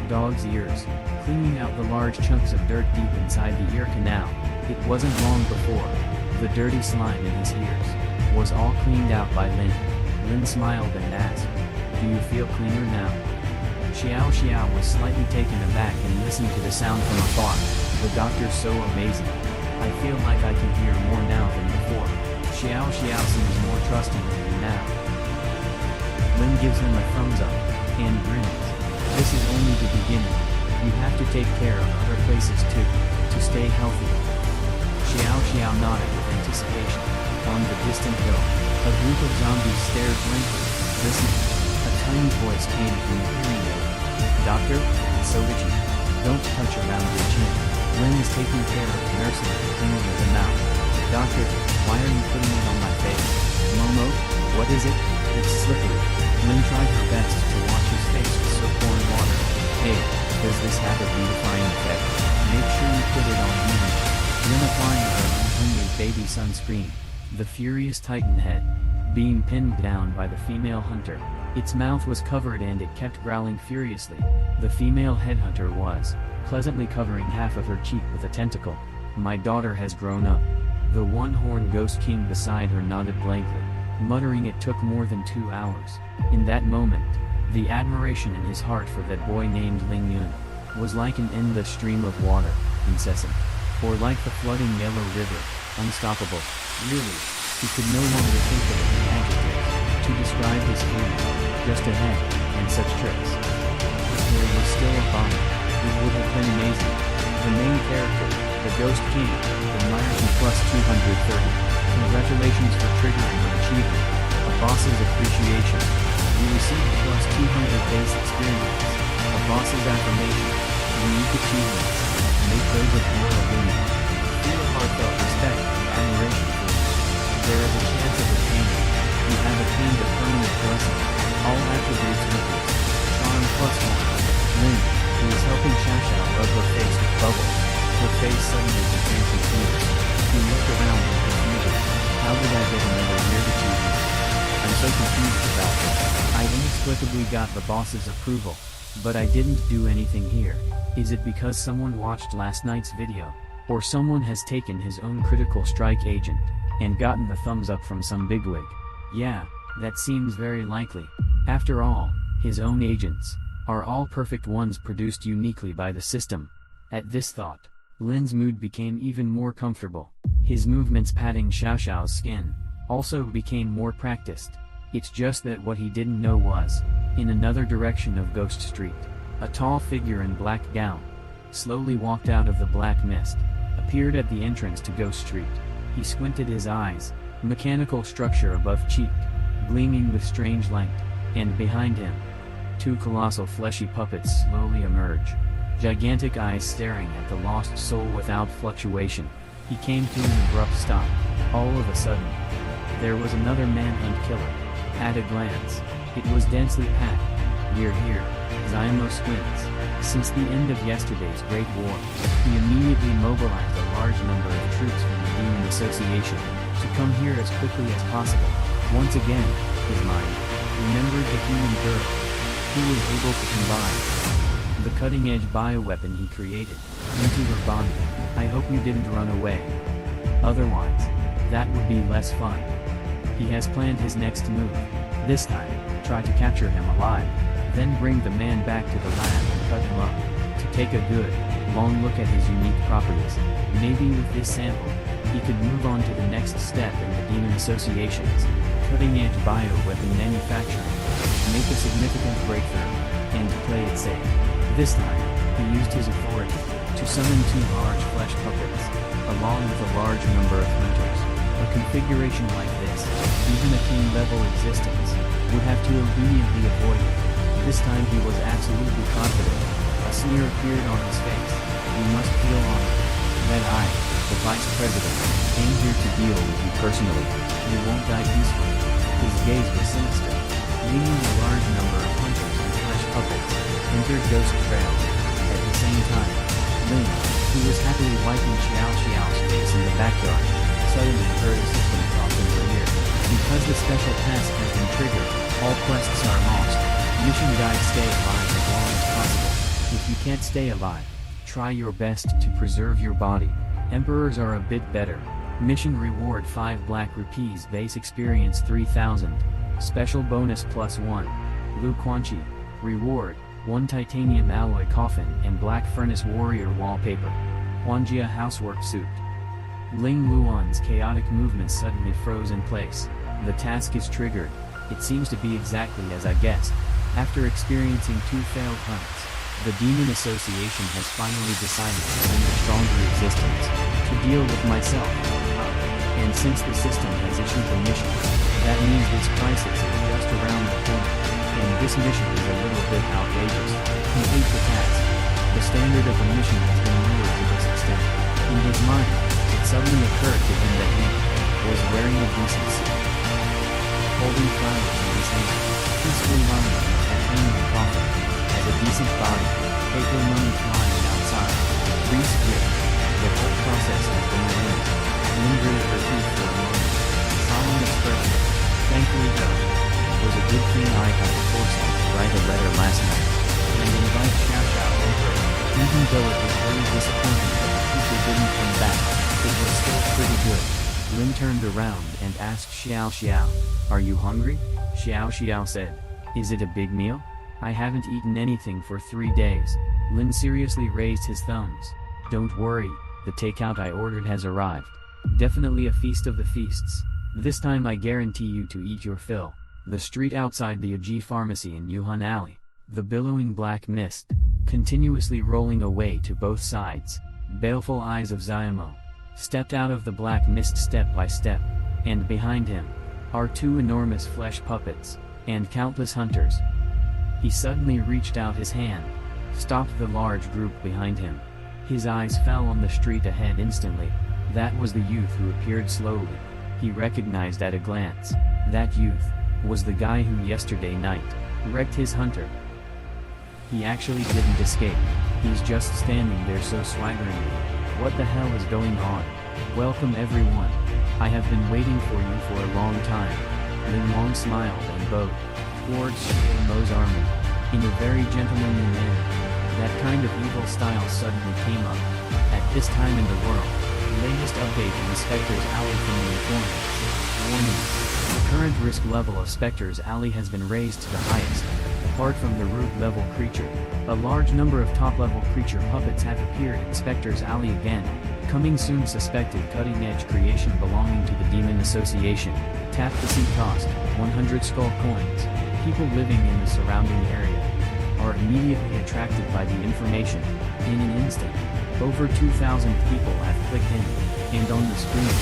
Speaker 1: dog's ears, cleaning out the large chunks of dirt deep inside the ear canal. It wasn't long before the dirty slime in his ears was all cleaned out by Lin. Lin smiled and asked, do you feel cleaner now? Xiao Xiao was slightly taken aback and listened to the sound from afar. The doctor's so amazing. I feel like I can hear more now than before. Xiao Xiao seems more trusting in me now. Lin gives him a thumbs up, and grins. This is only the beginning. You have to take care of other places too, to stay healthy. Xiao Xiao nodded with anticipation. On the distant hill, a group of zombies stared blankly, listening. A tiny voice came from the hearing aid. Doctor, it's so itchy. Don't touch around your chin. Lin is taking care of nursing the cleaning of the mouth. Doctor, why are you putting it on my face? Momo, what is it? It's slippery. Lin tried her best to wash his face with soap-borne water. Hey, does this have a beautifying effect? Make sure you put it on evenly. Lin applying her homemade baby sunscreen. The furious titan head, being pinned down by the female hunter. Its mouth was covered and it kept growling furiously. The female headhunter was pleasantly covering half of her cheek with a tentacle. My daughter has grown up. The one-horned Ghost King beside her nodded blankly, muttering it took more than 2 hours. In that moment, the admiration in his heart for that boy named Ling Yun was like an endless stream of water, incessant. Or like the flooding yellow river, unstoppable. Really, he could no longer think of it in adjectives to describe his feelings. Just a head, and such tricks. If there was still a body, it would have been amazing. The main character, the Ghost King, admires you plus 230. Congratulations for triggering an achievement. A boss's appreciation. You received plus 200 base experience. A boss's affirmation. Unique achievements. Make those of your opinion. Feel heartfelt respect and admiration for you. There is a chance of attainment. You have attained a permanent blessing. All attributes witness. Charm +1. Lin, who is helping Xiao rub her face with bubbles. Her face suddenly became confused. He looked around in confusion. How did I get another weird achievement? I'm so confused about this. I inexplicably got the boss's approval. But I didn't do anything here. Is it because someone watched last night's video? Or someone has taken his own critical strike agent and gotten the thumbs up from some bigwig? Yeah, that seems very likely. After all, his own agents are all perfect ones produced uniquely by the system. At this thought, Lin's mood became even more comfortable. His movements patting Xiao's skin also became more practiced. It's just that what he didn't know was, in another direction of Ghost Street, a tall figure in black gown slowly walked out of the black mist, appeared at the entrance to Ghost Street. He squinted his eyes, mechanical structure above cheek, gleaming with strange light, and behind him, two colossal fleshy puppets slowly emerge, gigantic eyes staring at the lost soul without fluctuation. He came to an abrupt stop. All of a sudden, there was another manhunt killer. At a glance, it was densely packed. We're here, Zymo squints. Since the end of yesterday's Great War, he immediately mobilized a large number of troops from the Demon Association to come here as quickly as possible. Once again, his mind remembered the human girl who was able to combine the cutting-edge bioweapon he created into her body. I hope you didn't run away. Otherwise, that would be less fun. He has planned his next move. This time, try to capture him alive, then bring the man back to the lab and cut him up, to take a good, long look at his unique properties. Maybe with this sample, he could move on to the next step in the Demon Association's cutting-edge bioweapon manufacturing, make a significant breakthrough, and play it safe. This time, he used his authority to summon two large flesh puppets, along with a large number of hunters. A configuration like this, even a king-level existence, would have to obediently avoid it. This time he was absolutely confident. A sneer appeared on his face. "You must feel honored that I, the Vice President, came here to deal with you personally. You won't die peacefully." His gaze was sinister. Leading a large number of hunters and flesh puppets entered Ghost Trail. At the same time, Lin, who was happily wiping Xiao's face in the backyard, suddenly heard a system talk in her ear. Because the special task has been triggered, all quests are lost. Mission guide: stay alive as long as possible. If you can't stay alive, try your best to preserve your body. Emperors are a bit better. Mission reward: 5 black rupees, base experience 3000. Special bonus +1. Lu Quanchi. Reward: 1 titanium alloy coffin and black furnace warrior wallpaper. Huanjia housework suit. Ling Luan's chaotic movements suddenly froze in place. The task is triggered. It seems to be exactly as I guessed. After experiencing 2 failed hunts, the Demon Association has finally decided to send a stronger existence to deal with myself. And since the system has issued the mission, that means this crisis is just around the corner. And this mission is a little bit outrageous. Complete the task. The standard of the mission has been lowered to this extent. In his mind, it suddenly occurred to him that he was wearing a decent suit, holding flowers in his hand, peacefully lying in a titanium coffin, has a decent body, paper money flying outside, free script. The whole process has been arranged. Lingered her teeth for a moment. Solemn expression. Thankfully though, it was a good thing I had the foresight to write a letter last night, and invite Xiao over. Even though it was very disappointing that the teacher didn't come back, it was still pretty good. Lin turned around and asked Xiao, "Are you hungry?" Xiao said, "Is it a big meal? I haven't eaten anything for 3 days." Lin seriously raised his thumbs. "Don't worry, the takeout I ordered has arrived. Definitely a feast of the feasts. This time I guarantee you to eat your fill." The street outside the Aji Pharmacy in Yuhan Alley, the billowing black mist, continuously rolling away to both sides. Baleful eyes of Zymo stepped out of the black mist step by step, and behind him are 2 enormous flesh puppets, and countless hunters. He suddenly reached out his hand, stopped the large group behind him. His eyes fell on the street ahead instantly. That was the youth who appeared slowly. He recognized at a glance. That youth was the guy who yesterday night wrecked his hunter. He actually didn't escape. He's just standing there so swaggeringly. What the hell is going on? Welcome everyone. I have been waiting for you for a long time. Lin Long smiled and bowed towards Mo's army in a very gentlemanly manner. That kind of evil style suddenly came up at this time in the world. Latest update in the Spectre's Alley from the informants. Warning. The current risk level of Spectre's Alley has been raised to the highest. Apart from the root level creature, a large number of top level creature puppets have appeared in Spectre's Alley again. Coming soon, suspected cutting edge creation belonging to the Demon Association. Tap to see cost, 100 skull coins. People living in the surrounding area are immediately attracted by the information. In an instant, over 2,000 people have clicked in, and on the screen,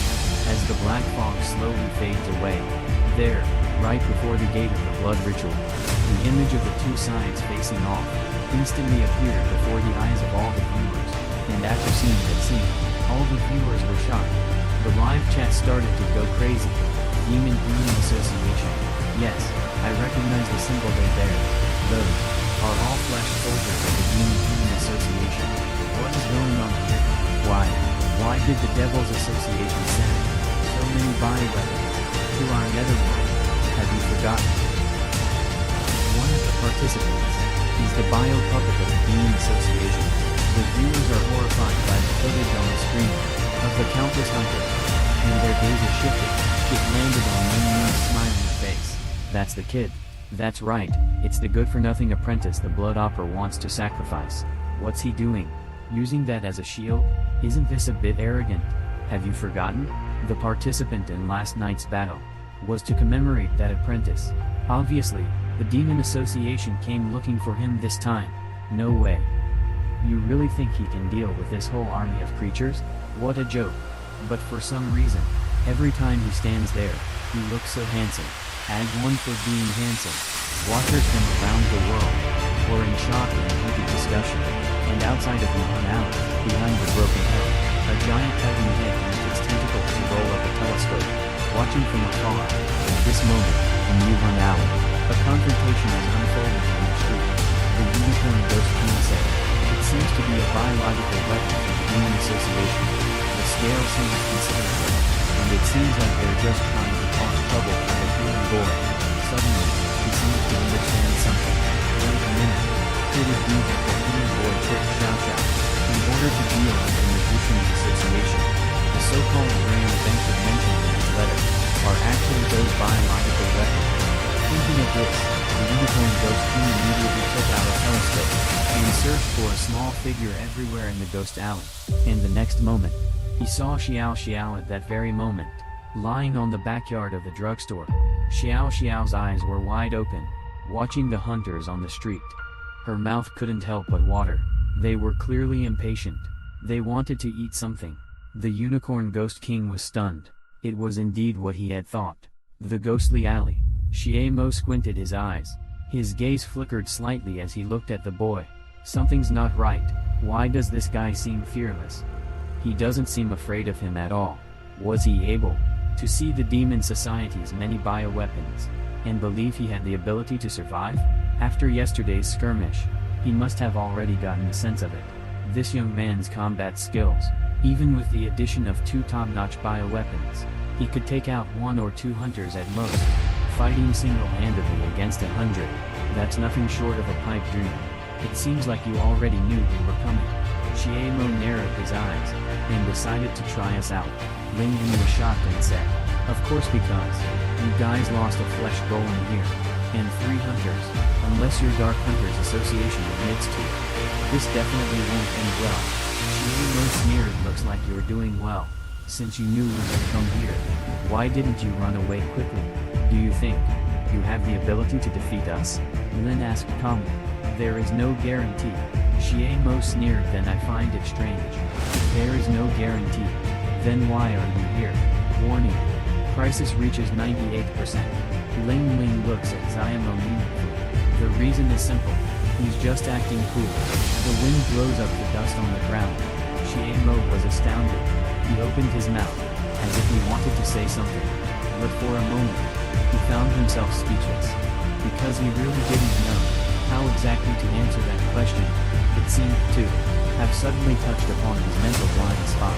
Speaker 1: as the black fog slowly fades away, there, right before the gate of the blood ritual, the image of the two sides facing off instantly appeared before the eyes of all the viewers, and after seeing that scene, all the viewers were shocked. The live chat started to go crazy. Demon Association. Yes, I recognize the symbol they bear. Those are all flesh soldiers of the Demon Association. What is going on here? Why did the Devil's Association send so many bioweapons to our netherworld? Have you forgotten? One of the participants is the bio puppet of the Demon Association. The viewers are horrified by the footage on the screen of the countless hunters, and their gazes shifted. It landed on Lin Yun's smiling face. That's the kid. That's right, it's the good-for-nothing apprentice the Blood Opera wants to sacrifice. What's he doing? Using that as a shield? Isn't this a bit arrogant? Have you forgotten? The participant in last night's battle was to commemorate that apprentice. Obviously, the Demon Association came looking for him this time. No way. You really think he can deal with this whole army of creatures? What a joke. But for some reason, every time he stands there, he looks so handsome. As one for being handsome. Watchers from around the world were in shock and heated discussion. And outside of Wuhan Alley, behind the broken hell, a giant titan head used its tentacles to roll up a telescope, watching from afar. At this moment, in Wuhan Alley, a confrontation is unfolding on the street. The unicorn ghost king said, "It seems to be a biological weapon from the Demon Association. The scale seems considerable, and it seems like they're just trying to cause trouble for the human boy." Suddenly, he seems to understand something. Wait a minute. Could it be that the human boy tricked Xiao Xiao in order to deal with the Magician Association? The so-called grand events mentioned in his letter are actually those biological weapons. Thinking of this, the unicorn ghost king immediately took out a telescope and searched for a small figure everywhere in the ghost alley. And the next moment, he saw Xiao Xiao at that very moment, lying on the backyard of the drugstore. Xiao Xiao's eyes were wide open, watching the hunters on the street. Her mouth couldn't help but water. They were clearly impatient. They wanted to eat something. The unicorn ghost king was stunned. It was indeed what he had thought. The ghostly alley. Xie Mo squinted his eyes. His gaze flickered slightly as he looked at the boy. Something's not right. Why does this guy seem fearless? He doesn't seem afraid of him at all. Was he able to see the Demon Society's many bioweapons and believe he had the ability to survive? After yesterday's skirmish, he must have already gotten a sense of it. This young man's combat skills, even with the addition of 2 top-notch bioweapons, he could take out 1 or 2 hunters at most. Fighting single-handedly against 100, that's nothing short of a pipe dream. It seems like you already knew we were coming. Xie Mo narrowed his eyes and decided to try us out. Ling Yun was shocked and said, "Of course, because you guys lost a flesh golem here, and 3 hunters, unless your Dark Hunters Association admits to it. This definitely won't end well." Xie Mo sneered, "Looks like you're doing well. Since you knew we would come here, why didn't you run away quickly? Do you think you have the ability to defeat us?" Lin asked calmly. "There is no guarantee." Xie Mo sneered, "Then I find it strange. If there is no guarantee, then why are you here?" Warning. Crisis reaches 98%. Ling looks at Xiaomo meaningfully. "The reason is simple. He's just acting cool. The wind blows up the dust on the ground. Shiemo was astounded. He opened his mouth, as if he wanted to say something. But for a moment, he found himself speechless. Because he really didn't know how exactly to answer that question. It seemed to have suddenly touched upon his mental blind spot.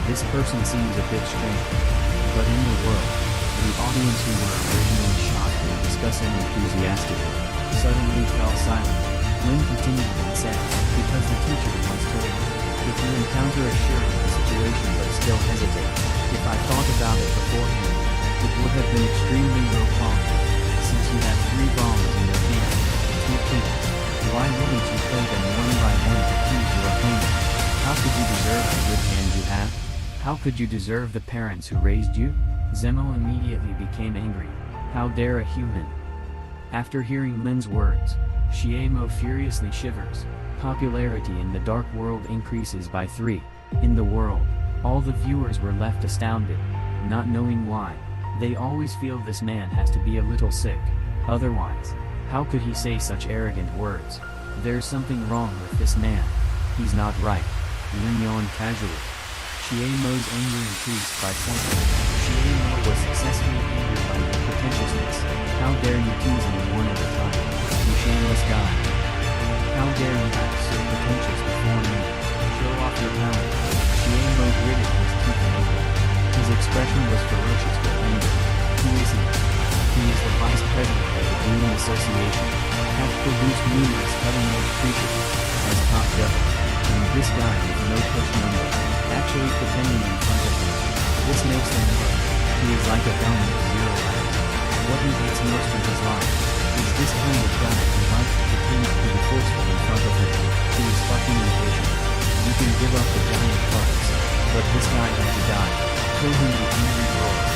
Speaker 1: This person seems a bit strange. But in the world, the audience who were originally shocked and discussing enthusiastically, suddenly fell silent. Lin continued and said, because the teacher once told me, if you encounter a sure situation but still hesitate, if I thought about it beforehand, it would have been extremely low quality. Since you have 3 bombs in your hand, 2 kings, why wouldn't you play them one by one to tease your opponent? How could you deserve the good hand you have? How could you deserve the parents who raised you? Zemo immediately became angry. How dare a human? After hearing Lin's words, Shiemo furiously shivers. Popularity in the dark world increases by 3. In the world, all the viewers were left astounded, not knowing why. They always feel this man has to be a little sick. Otherwise, how could he say such arrogant words? There's something wrong with this man. He's not right. Lin yawned casually. Shiemo's anger increased by 20. Shiemo was successfully angered by their pretentiousness. How dare you tease me one at a time, you shameless guy. How dare you act so pretentious before me? Show off your power. Shiemo gritted his teeth angrily. His expression was ferocious with anger. Who is he? He is the vice president of the Green Association. Has produced numerous cutting-edge creatures. As top judge. And this guy is no push number. Actually pretending in front of him. This makes him look. He is like a gun with 0 rounds. What he hates most in his life is this kind of guy who likes to pretend to be forceful in front of him. He is fucking impatient. You can give up the giant parts, but this guy has to die. Kill him with angry roars.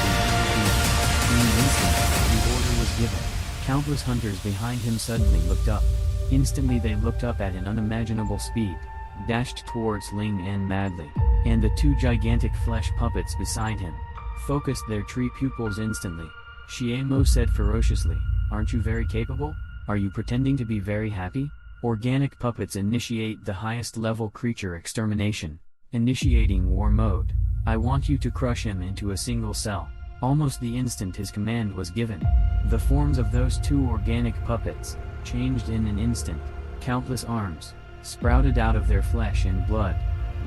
Speaker 1: In an instant, the order was given. Countless hunters behind him suddenly looked up. Instantly they looked up at an unimaginable speed, dashed towards Ling An madly, and the 2 gigantic flesh puppets beside him focused their tree pupils instantly. Shiemo said ferociously, aren't you very capable? Are you pretending to be very happy? Organic puppets initiate the highest level creature extermination. Initiating war mode. I want you to crush him into a single cell. Almost the instant his command was given, the forms of those 2 organic puppets changed in an instant. Countless arms sprouted out of their flesh and blood.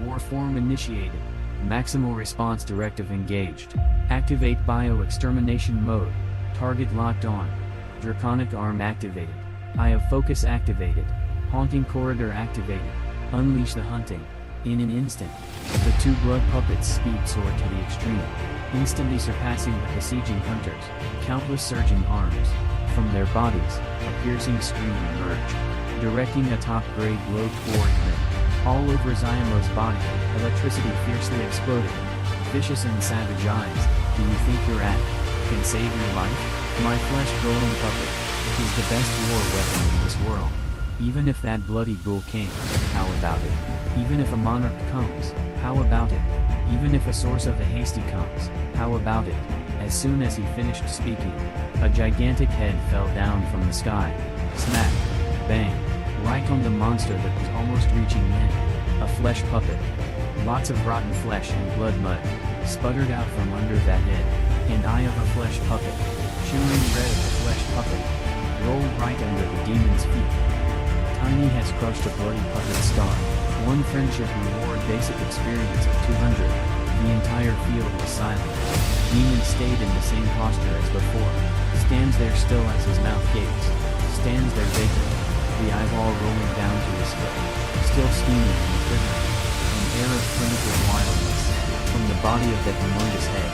Speaker 1: War form initiated. Maximal response directive engaged. Activate bio-extermination mode. Target locked on. Draconic arm activated. Eye of focus activated. Haunting corridor activated. Unleash the hunting. In an instant, the 2 blood puppets speed soared to the extreme, instantly surpassing the besieging hunters. Countless surging arms. From their bodies, a piercing scream emerged, directing a top-grade blow toward them. All over Ziemo's body, electricity fiercely exploded. Vicious and savage eyes. Do you think your act can save your life? My flesh golem puppet is the best war weapon in this world. Even if that bloody ghoul came, how about it? Even if a monarch comes, how about it? Even if a source of the hasty comes, how about it? As soon as he finished speaking, a gigantic head fell down from the sky. Smack! Bang! Right on the monster that was almost reaching Lin. A flesh puppet. Lots of rotten flesh and blood mud sputtered out from under that head. And eye of a flesh puppet, shimmering red of the flesh puppet, rolled right under the demon's feet. Tiny has crushed a bloody puppet star. 1 friendship reward basic experience of 200. The entire field was silent. Demon stayed in the same posture as before. Stands there still as his mouth gapes. Stands there vacant. The eyeball rolling down to his foot. Still steaming and quivering. An air of primitive wildness. From the body of that humongous head.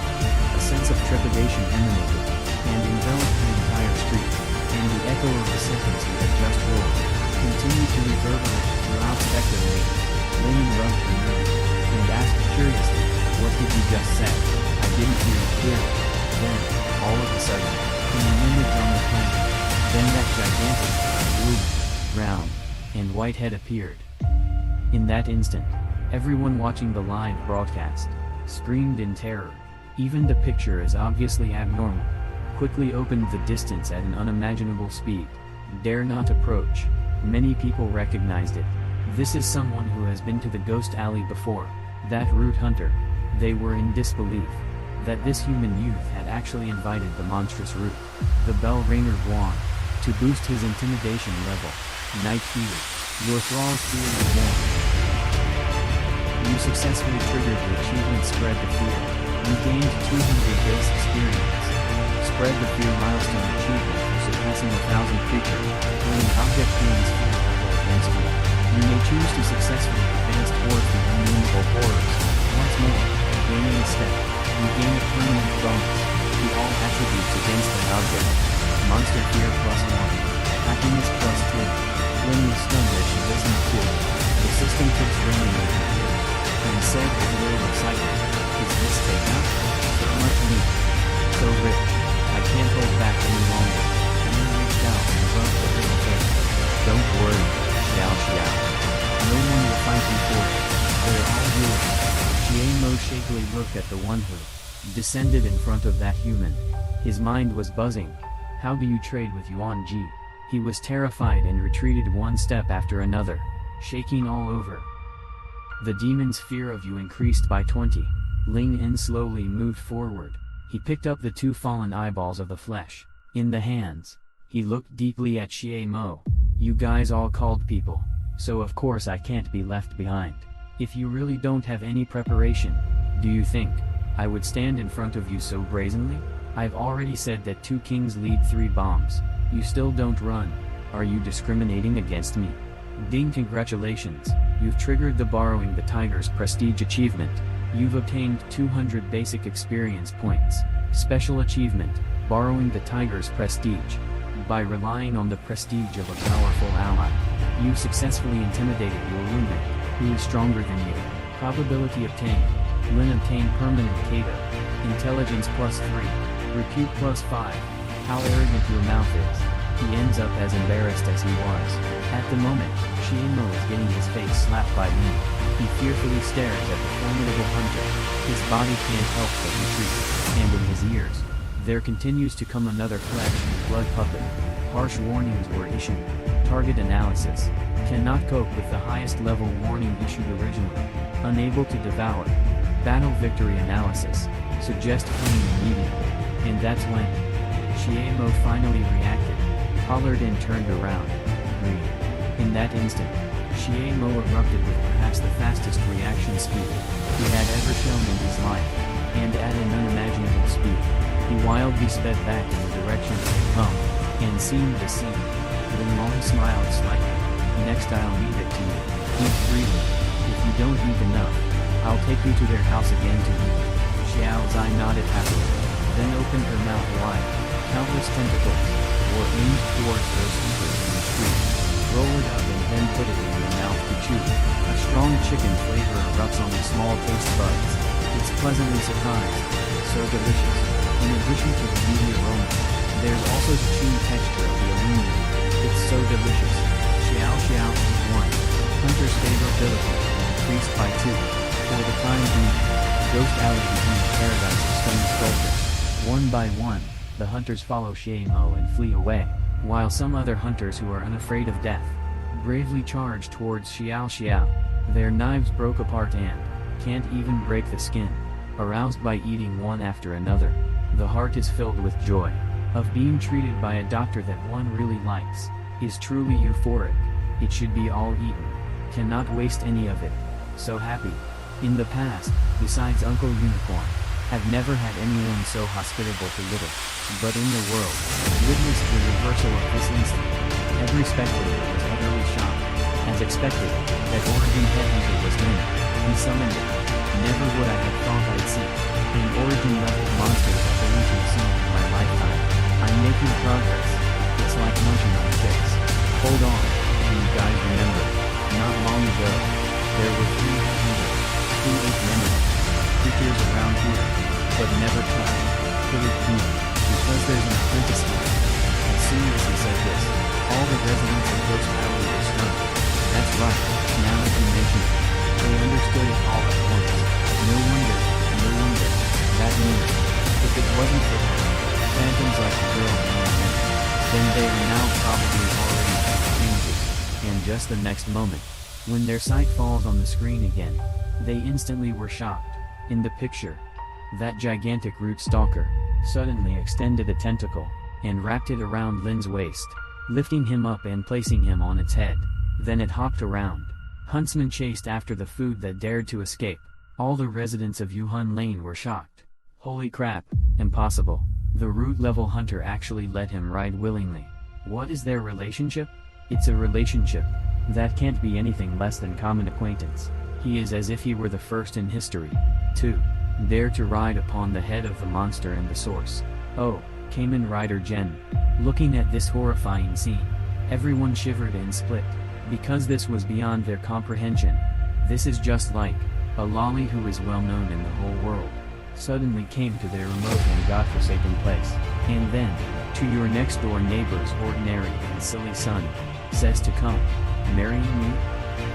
Speaker 1: A sense of trepidation emanated, and enveloped the entire street. And the echo of the sentence he had just rolled continued to reverberate throughout Spectre Lane. Lane rubbed her nose, and asked curiously, what did you just say? I didn't hear it clearly. Then, all of a sudden, came an image on the planet. Then that gigantic, blue, brown, and white head appeared. In that instant, everyone watching the live broadcast screamed in terror. Even the picture is obviously abnormal. Quickly opened the distance at an unimaginable speed. Dare not approach. Many people recognized it. This is someone who has been to the ghost alley before. That root hunter. They were in disbelief that this human youth had actually invited the monstrous root, the Bell Rainer wand, to boost his intimidation level. Night Fever. Your thrall's fear is born. You successfully triggered the achievement Spread the Fear. You gained 200 base experience. Spread the Fear milestone achievement for surpassing 1,000 creatures, when an object gains fear level against you. You may choose to successfully advance towards the innumerable horrors. Once more, gaining a step, you gain a permanent bonus to all attributes against an object. Monster Fear +1. Happiness +2. When you stunned as she listened to, the system took ringing in her ears, and said with a little excitement, "Is this takeout? So much meat. So rich. I can't hold back any longer." And then reached out and rubbed the little face. "Don't worry, Xiao Xiao. No one will fight you for it. They're all yours." Xiao shakily looked at the one who descended in front of that human. His mind was buzzing. How do you trade with Yuan Ji? He was terrified and retreated one step after another, shaking all over. The demon's fear of you increased by 20. Ling En slowly moved forward. He picked up the 2 fallen eyeballs of the flesh in the hands. He looked deeply at Xiao. "You guys all called people, so of course I can't be left behind. If you really don't have any preparation, do you think I would stand in front of you so brazenly? I've already said that 2 kings lead 3 bombs. You still don't run. Are you discriminating against me?" Ding, congratulations. You've triggered the Borrowing the Tiger's prestige achievement. You've obtained 200 basic experience points. Special achievement, Borrowing the Tiger's prestige. By relying on the prestige of a powerful ally, you successfully intimidated your roommate, who is stronger than you. Probability obtained. Lin obtained permanent Kata. Intelligence +3. Repute +5. How arrogant your mouth is. He ends up as embarrassed as he was. At the moment, Xiao is getting his face slapped by Lin. He fearfully stares at the formidable hunter. His body can't help but retreat, and in his ears, there continues to come another flesh and blood puppet. Harsh warnings were issued. Target analysis. Cannot cope with the highest level warning issued originally. Unable to devour. Battle victory analysis. Suggest fleeing immediately. And that's when Xiao finally reacted. Collared and turned around. Green. In that instant, Xiao erupted with perhaps the fastest reaction speed he had ever shown in his life, and at an unimaginable speed. He wildly sped back in the direction he had come, and seemed to see. Then Long smiled slightly. "Next I'll leave it to you. Eat freely. If you don't eat enough, I'll take you to their house again to eat." Xiao's eye nodded happily, then opened her mouth wide. Countless tentacles were aimed towards those eaters in the street. Roll it up and then put it in your mouth to chew. A strong chicken flavor erupts on the small taste buds. It's pleasantly surprised. So delicious. In addition to the meaty aroma, there's also the chewy texture of the aluminum. It's so delicious. Xiao 1. Hunter's favorability increased by 2. For the time being, Ghost Alley became a paradise of stone sculptures. One by one, the hunters follow Xiao and flee away, while some other hunters who are unafraid of death bravely charge towards Xiao. Their knives broke apart and can't even break the skin. Aroused by eating one after another, the heart is filled with joy of being treated by a doctor that one really likes. Is truly euphoric. It should be all eaten. Cannot waste any of it. So happy. In the past, besides Uncle Unicorn, have never had anyone so hospitable to little. But in the world, witnessed the reversal of this instant. Every spectator was utterly shocked. As expected, that Origin Headhunter was in. He summoned it. Never would I have thought I'd see an Origin-level monster evolution seen in my lifetime. I'm making progress. It's like munching on chips. Hold on, do you guys remember? Not long ago, there were 3 headhunters who ate many creatures around here, but never touched. Could it be because there's an apprentice here? As soon as he said this, all the residents of Ghost Alley were stunned. That's right, now that you mention it, they understood it all at once. No wonder. That means, if it wasn't for them, phantoms like the girl in the then they are now probably already changes just the next moment. When their sight falls on the screen again, they instantly were shocked. In the picture, that gigantic root stalker suddenly extended a tentacle and wrapped it around Lin's waist, lifting him up and placing him on its head. Then it hopped around. Huntsman chased after the food that dared to escape. All the residents of Yuhun Lane were shocked. Holy crap, impossible. The root-level hunter actually let him ride willingly. What is their relationship? It's a relationship that can't be anything less than common acquaintance. He is as if he were the first in history to dare to ride upon the head of the monster and the source. Oh, Kamen Rider Gen. Looking at this horrifying scene, everyone shivered and split, because this was beyond their comprehension. This is just like a lolly who is well known in the whole world suddenly came to their remote and godforsaken place, and then, to your next door neighbor's ordinary and silly son, says to come, marrying me?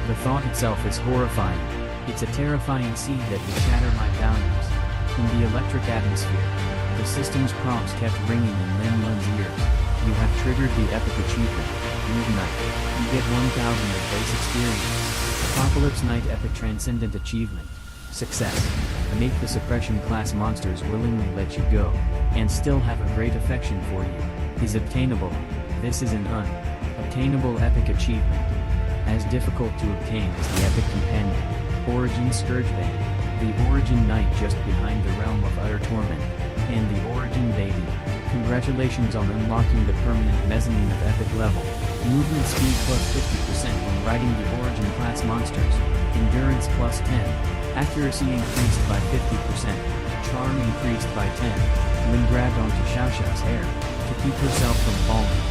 Speaker 1: The thought itself is horrifying. It's a terrifying scene that would shatter my values. In the electric atmosphere, the system's prompts kept ringing in Lin's ears. You have triggered the epic achievement, Midnight. You get 1000 of base experience. Apocalypse Night Epic Transcendent Achievement. Success. Make the suppression class monsters willingly let you go, and still have a great affection for you. Is obtainable. This is an unobtainable epic achievement. As difficult to obtain as the epic companion, Origin Scourge Band, the Origin Knight just behind the realm of utter torment, and the Origin Baby. Congratulations on unlocking the permanent mezzanine of epic level. Movement speed plus 50% when riding the Origin class monsters. Endurance plus 10. Accuracy increased by 50%. Charm increased by 10. Lin grabbed onto Xiaoxiao's hair to keep herself from falling,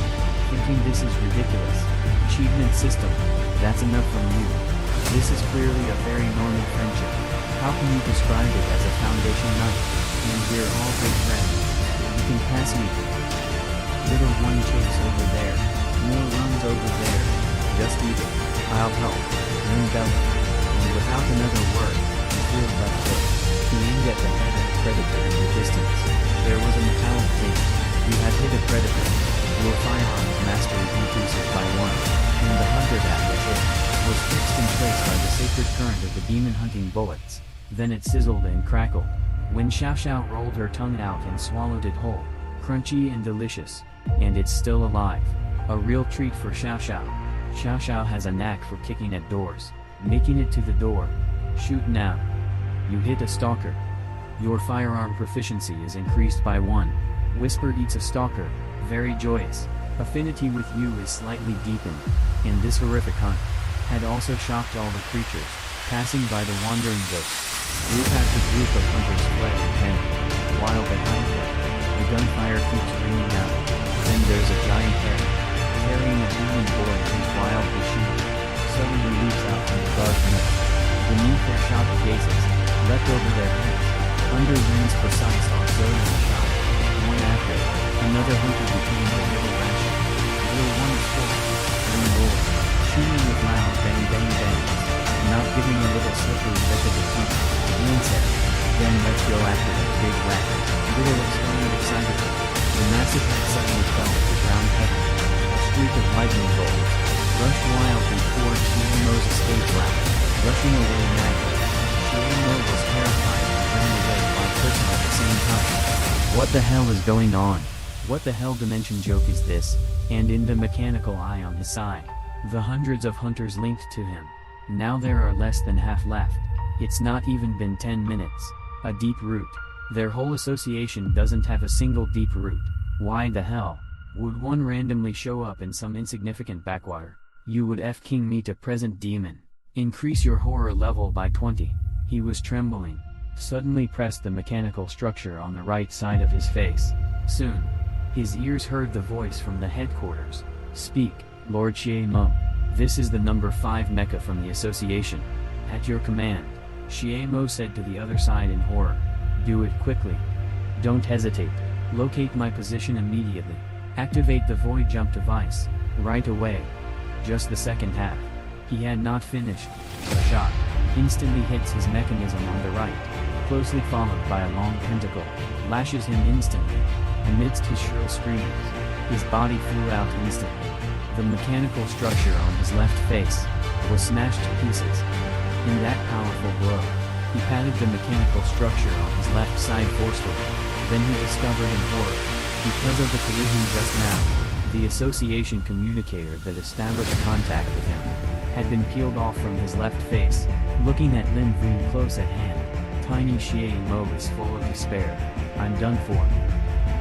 Speaker 1: thinking this is ridiculous. Achievement system. That's enough from you. This is clearly a very normal friendship. How can you describe it as a foundation night? And we're all good friends. You can pass me. Little one chase over there. More runs over there. Just eat it. I'll help. Lin bellowed. And without another word, he threw a left hook. He aimed at the head of the predator in the distance. There was a metallic ding. You have hit a predator. Your firearms mastery increases by 1, and the hunter that was hit was fixed in place by the sacred current of the demon hunting bullets. Then it sizzled and crackled. When Xiaoxiao rolled her tongue out and swallowed it whole, crunchy and delicious, and it's still alive. A real treat for Xiaoxiao. Xiaoxiao has a knack for kicking at doors, making it to the door. Shoot now. You hit a stalker. Your firearm proficiency is increased by 1. Whisper eats a stalker. Very joyous. Affinity with you is slightly deepened, and this horrific hunt had also shocked all the creatures passing by the wandering ghosts. Group after group of hunters fled in panic, while behind them, the gunfire keeps ringing out. Then there's a giant head, carrying a human boy who's wildly shooting, suddenly leaps out from the dark night. Beneath their shocked gazes, leapt over their heads, under Lin's precise auxiliary shot. One after, another hunter became the little ration. Little one is full. Lin roared, shooting with loud bang bang bangs, not giving a little slippery lick of the tongue. Lin said, then let's go after that big rat. Little exclaimed excitedly. The massive head suddenly fell to the ground heavy. A streak of lightning bolts rushed wildly towards Shigemo's escape route, rushing away madly. Shigemo was terrified and ran away while cursing at the same time. What the hell is going on? What the hell dimension joke is this? And in the mechanical eye on his side, the hundreds of hunters linked to him. Now there are less than half left. It's not even been 10 minutes. A deep root. Their whole association doesn't have a single deep root. Why the hell would one randomly show up in some insignificant backwater? You would F-king meet a present demon. Increase your horror level by 20. He was trembling. Suddenly pressed the mechanical structure on the right side of his face. Soon, his ears heard the voice from the headquarters. Speak, Lord Shiemo. This is the number 5 mecha from the association. At your command. Shiemo said to the other side in horror. Do it quickly. Don't hesitate. Locate my position immediately. Activate the void jump device. Right away. Just the second half. He had not finished. A shot instantly hits his mechanism on the right, closely followed by a long tentacle, lashes him instantly. Amidst his shrill screams, his body flew out instantly. The mechanical structure on his left face was smashed to pieces. In that powerful blow, he patted the mechanical structure on his left side forcefully. Then he discovered in horror, because of the collision just now, the association communicator that established contact with him had been peeled off from his left face. Looking at Lin Vun close at hand, tiny Xie Mo is full of despair. I'm done for.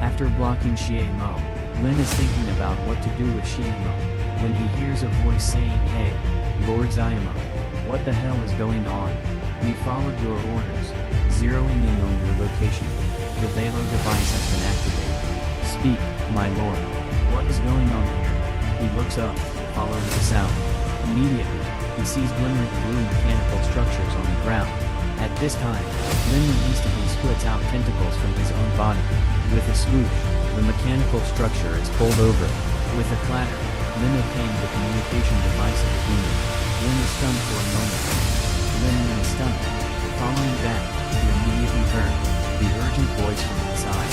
Speaker 1: After blocking Xie Mo, Lin is thinking about what to do with Xie Mo, when he hears a voice saying, "Hey, Lord Xiamo, what the hell is going on? We followed your orders, zeroing in on your location. The Velo device has been activated. Speak, my lord. What is going on here?" He looks up, following the sound. Immediately, he sees glimmering blue mechanical structures on the ground. At this time, Lin instantly splits out tentacles from his own body. With a swoosh, the mechanical structure is pulled over. With a clatter, Lin obtained the communication device of the demon. Lin is stunned for a moment. Lin is stunned. Following that, he immediately heard the urgent voice from inside.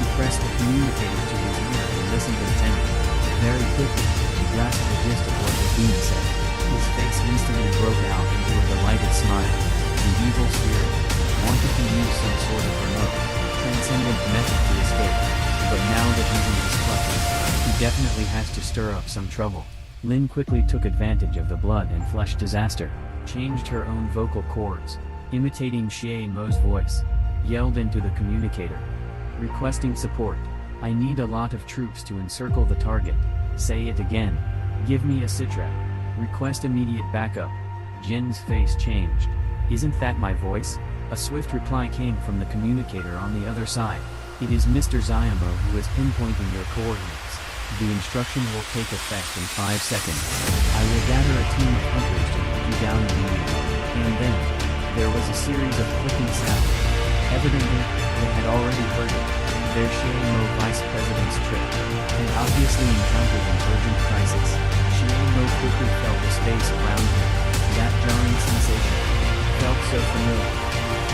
Speaker 1: He pressed the communicator to his ear and listened intently. Very quickly, he grasped the gist of what the demon said. His face instantly broke out into a delighted smile. The evil spirit wanted to use some sort of remote, transcendent method to escape. But now that he's in his clutches, he definitely has to stir up some trouble. Lin quickly took advantage of the blood and flesh disaster, changed her own vocal cords, imitating Xie Mo's voice, yelled into the communicator, requesting support. "I need a lot of troops to encircle the target. Say it again. Give me a sitrep. Request immediate backup." Jin's face changed. "Isn't that my voice?" A swift reply came from the communicator on the other side. "It is Mr. Xiamo who is pinpointing your coordinates. The instruction will take effect in 5 seconds. I will gather a team of hunters to hunt you down immediately." And then, there was a series of clicking sounds. Evidently, they had already heard it. Their Xie Mo vice president's trip had obviously encountered an urgent crisis. Xie Mo quickly felt the space around him. That jarring sensation felt so familiar.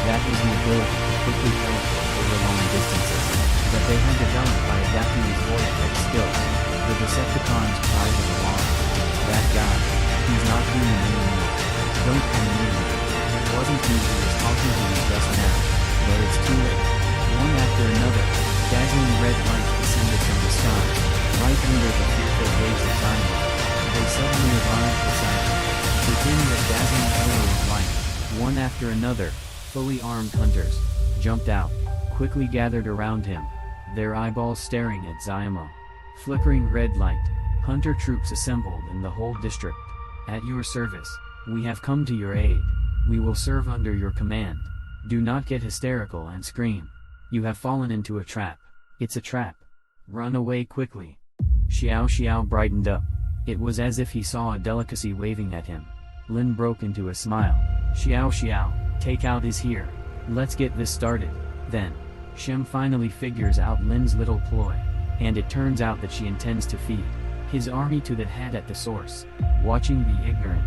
Speaker 1: That was the ability to quickly teleport over long distances that they had developed by adapting his vortex skills. The Decepticons cried in alarm. "That guy, he's not human anymore. Don't come near me." It wasn't me who was talking to you just now, but it's too late. One after another, dazzling red lights descended from the sky, right under the fearful gaze of Zion. They suddenly arrived beside him. Within the dazzling halo of light, one after another, fully armed hunters jumped out, quickly gathered around him, their eyeballs staring at Xiamo. Flickering red light, hunter troops assembled in the whole district. "At your service, we have come to your aid. We will serve under your command. Do not get hysterical and scream. You have fallen into a trap. It's a trap. Run away quickly." Xiao Xiao brightened up. It was as if he saw a delicacy waving at him. Lin broke into a smile. "Xiao Xiao, takeout is here. Let's get this started." Then, Shem finally figures out Lin's little ploy, and it turns out that she intends to feed his army to the head at the source. Watching the ignorant,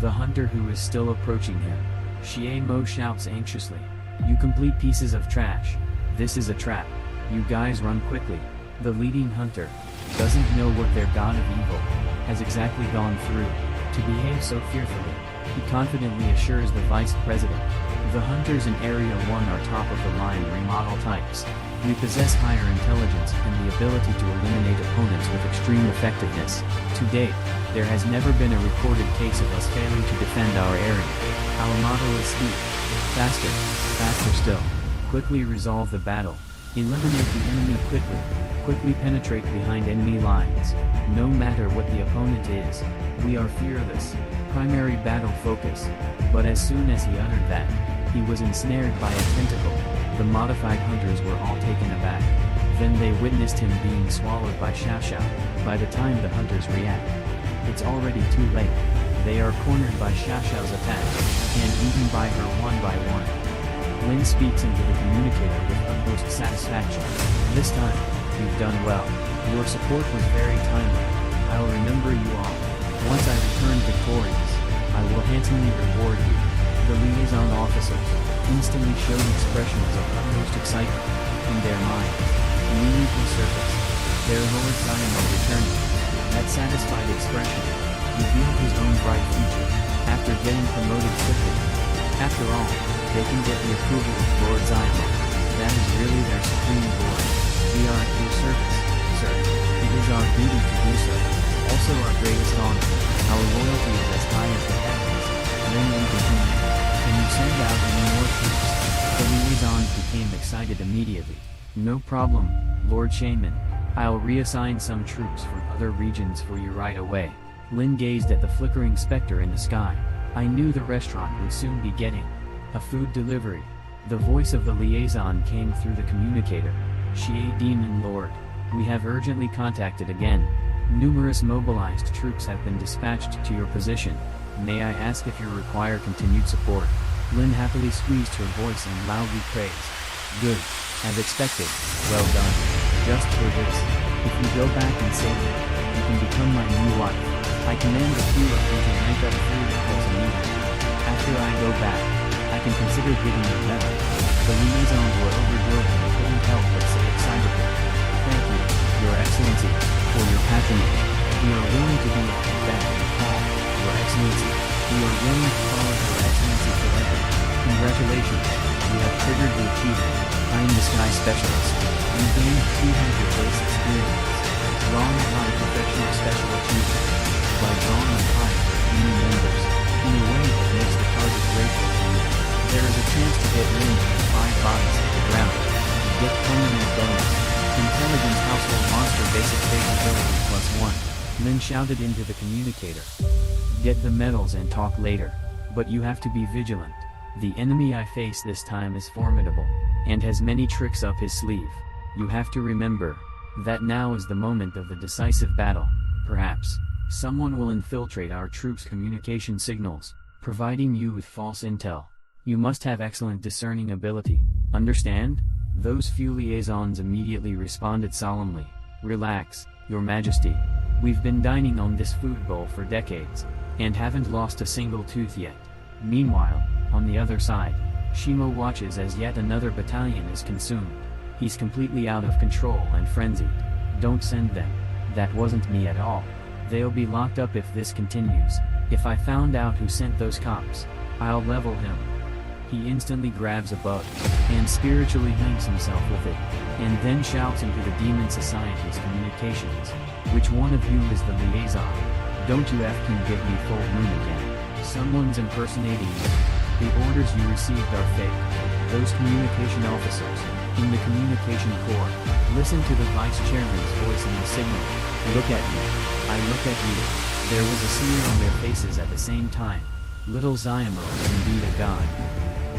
Speaker 1: the hunter who is still approaching him, Xie Mo shouts anxiously, "You complete pieces of trash. This is a trap. You guys run quickly." The leading hunter doesn't know what their god of evil has exactly gone through to behave so fearfully. He confidently assures the vice president, "The hunters in Area 1 are top-of-the-line remodel types. We possess higher intelligence and the ability to eliminate opponents with extreme effectiveness. To date, there has never been a recorded case of us failing to defend our area. Our motto is speed. Faster, faster still. Quickly resolve the battle. Eliminate the enemy quickly. Quickly penetrate behind enemy lines. No matter what the opponent is, we are fearless. Primary battle focus." But as soon as he uttered that, he was ensnared by a tentacle. The modified hunters were all taken aback. Then they witnessed him being swallowed by Xiao Xiao. By the time the hunters react, it's already too late. They are cornered by Xiao Xiao's attack, and eaten by her one by one. Lin speaks into the communicator with utmost satisfaction. "This time, you've done well. Your support was very timely. I'll remember you all. Once I return victorious, I will handsomely reward you." The liaison officers instantly showed expressions of utmost excitement. In their minds, immediately surfaced their Lord Xiamo returning. That satisfied expression revealed his own bright future. After getting promoted quickly. After all, they can get the approval of Lord Zymo. That is really their supreme glory. We are at your service, sir. It is our duty to do so. Also our greatest honor. Our loyalty is as high as the heavens. Then we continue. Can you send out any more troops? The liaisons became excited immediately. No problem, Lord Shaman. I'll reassign some troops from other regions for you right away. Lin gazed at the flickering specter in the sky. I knew the restaurant would soon be getting a food delivery. The voice of the liaison came through the communicator. Xie Demon Lord. We have urgently contacted again. Numerous mobilized troops have been dispatched to your position. May I ask if you require continued support? Lin happily squeezed her voice and loudly praised. Good. As expected. Well done. Just for this. If you go back and save me, you can become my new wife. I command a few of you to rank up 3 levels immediately. After I go back, I can consider giving you medal. The liaisons were overjoyed and couldn't help but say excitedly. Thank you, Your Excellency, for your patronage. We are willing to be at your beck and call, Your Excellency. We are willing to follow Your Excellency forever. Congratulations, you have triggered the achievement. I am the Sky Specialist. You gained 200 base experience. Drawing upon professional special achievement. By drawing upon new members, in a way that makes the target grateful to you. There is a chance to get rid of 5 bodies at the ground. Get permanent bonus. Intelligence household monster basic favorability +1. Lin shouted into the communicator. Get the medals and talk later. But you have to be vigilant. The enemy I face this time is formidable, and has many tricks up his sleeve. You have to remember that now is the moment of the decisive battle. Perhaps someone will infiltrate our troops' communication signals, providing you with false intel. You must have excellent discerning ability. Understand? Those few liaisons immediately responded solemnly. Relax, Your Majesty. We've been dining on this food bowl for decades, and haven't lost a single tooth yet. Meanwhile, on the other side, Shimo watches as yet another battalion is consumed. He's completely out of control and frenzied. Don't send them. That wasn't me at all. They'll be locked up if this continues. If I found out who sent those cops, I'll level him. He instantly grabs a bug, and spiritually hangs himself with it, and then shouts into the Demon Society's communications. Which one of you is the liaison? Don't you effing give me full moon again. Someone's impersonating you. The orders you received are fake. Those communication officers, in the communication corps, listen to the vice chairman's voice in the signal. Look at me. I look at you. There was a sneer on their faces at the same time. Little Zymo is indeed a god.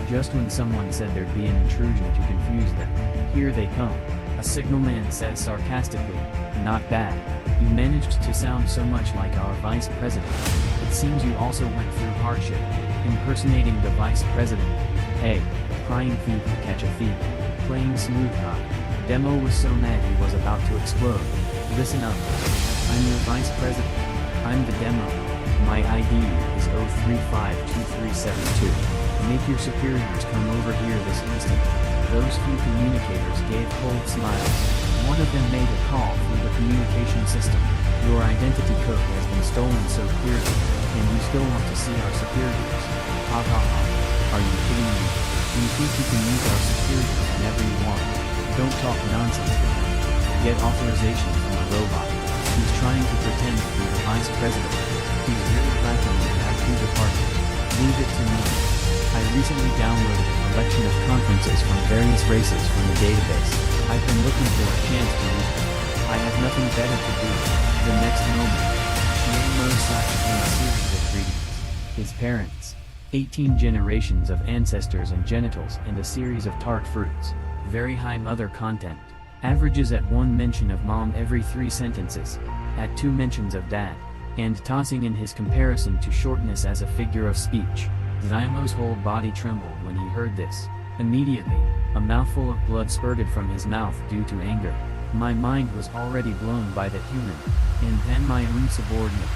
Speaker 1: Just when someone said there'd be an intrusion to confuse them, here they come. A signalman says sarcastically, not bad. You managed to sound so much like our vice president. It seems you also went through hardship, impersonating the vice president. Hey, crying thief to catch a thief. Playing smooth cop. Demo was so mad he was about to explode. Listen up. I'm your vice president. I'm the demo. My ID is 0352372. Make your superiors come over here this instant. Those few communicators gave cold smiles. One of them made a call through the communication system. Your identity code has been stolen so clearly, and you still want to see our superiors. Ha ha ha. Are you kidding me? You think you can use our superiors whenever you want? Don't talk nonsense with him. Get authorization from a robot. He's trying to pretend to be the vice president. He's really lacking in the IT department. Leave it to me. I recently downloaded a collection of conferences from various races from the database. I've been looking for a chance to use them. I have nothing better to do. The next moment, Shiemo sighed in a series of greetings. His parents, 18 generations of ancestors and genitals and a series of tart fruits. Very high mother content. Averages at 1 mention of mom every 3 sentences. At 2 mentions of dad. And tossing in his comparison to shortness as a figure of speech. Zymo's whole body trembled when he heard this. Immediately, a mouthful of blood spurted from his mouth due to anger. My mind was already blown by the human. And then my own subordinate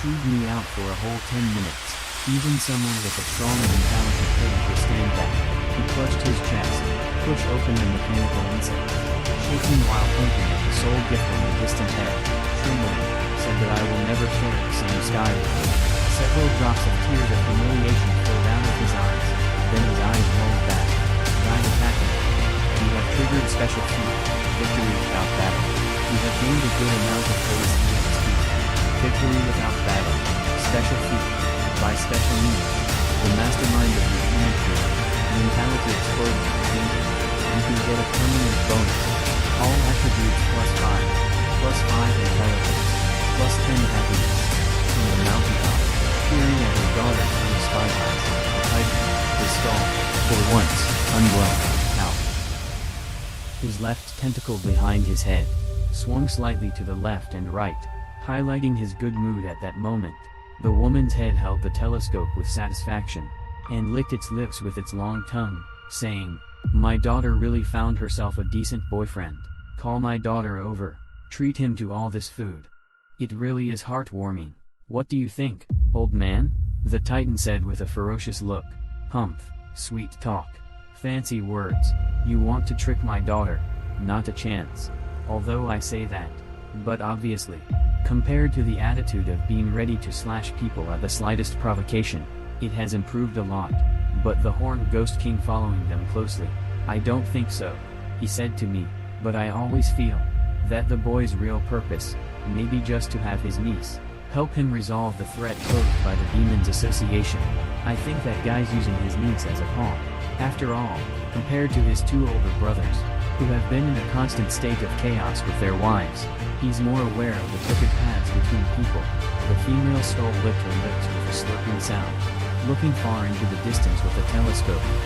Speaker 1: chewed me out for a whole 10 minutes. Even someone with a strong mentality couldn't withstand that. He clutched his chest, pushed open the mechanical insect, shaking while pointing at the sole gift on the distant head. trembling, said that I will never share the same sky with you. Several drops of tears of humiliation flowed out of his eyes, then his eyes rolled back. Guide attacking. You have triggered special feat, victory without battle. You have gained a good amount of praise and speed. Victory without battle, special feat, by special means. The mastermind of your inventory, mentality explosion is danger. You can get a permanent bonus. All attributes +5 intelligence, +10 happiness. From the mountaintop, peering at her daughter through the spyglass, the titan, his skull, for once, unblown, out. His left tentacle behind his head swung slightly to the left and right, highlighting his good mood at that moment. The woman's head held the telescope with satisfaction, and licked its lips with its long tongue, saying, "My daughter really found herself a decent boyfriend. Call my daughter over, treat him to all this food. It really is heartwarming. What do you think, old man?" The Titan said with a ferocious look. "Humph, sweet talk. Fancy words. You want to trick my daughter? Not a chance. Although I say that. But obviously, compared to the attitude of being ready to slash people at the slightest provocation, it has improved a lot. But the Horned Ghost King following them closely, I don't think so," he said to me, "but I always feel that the boy's real purpose, maybe just to have his niece help him resolve the threat posed by the Demons Association. I think that guy's using his niece as a pawn. After all, compared to his two older brothers, who have been in a constant state of chaos with their wives, he's more aware of the crooked paths between people." The female skull licked her lips with a slurping sound, looking far into the distance with a telescope.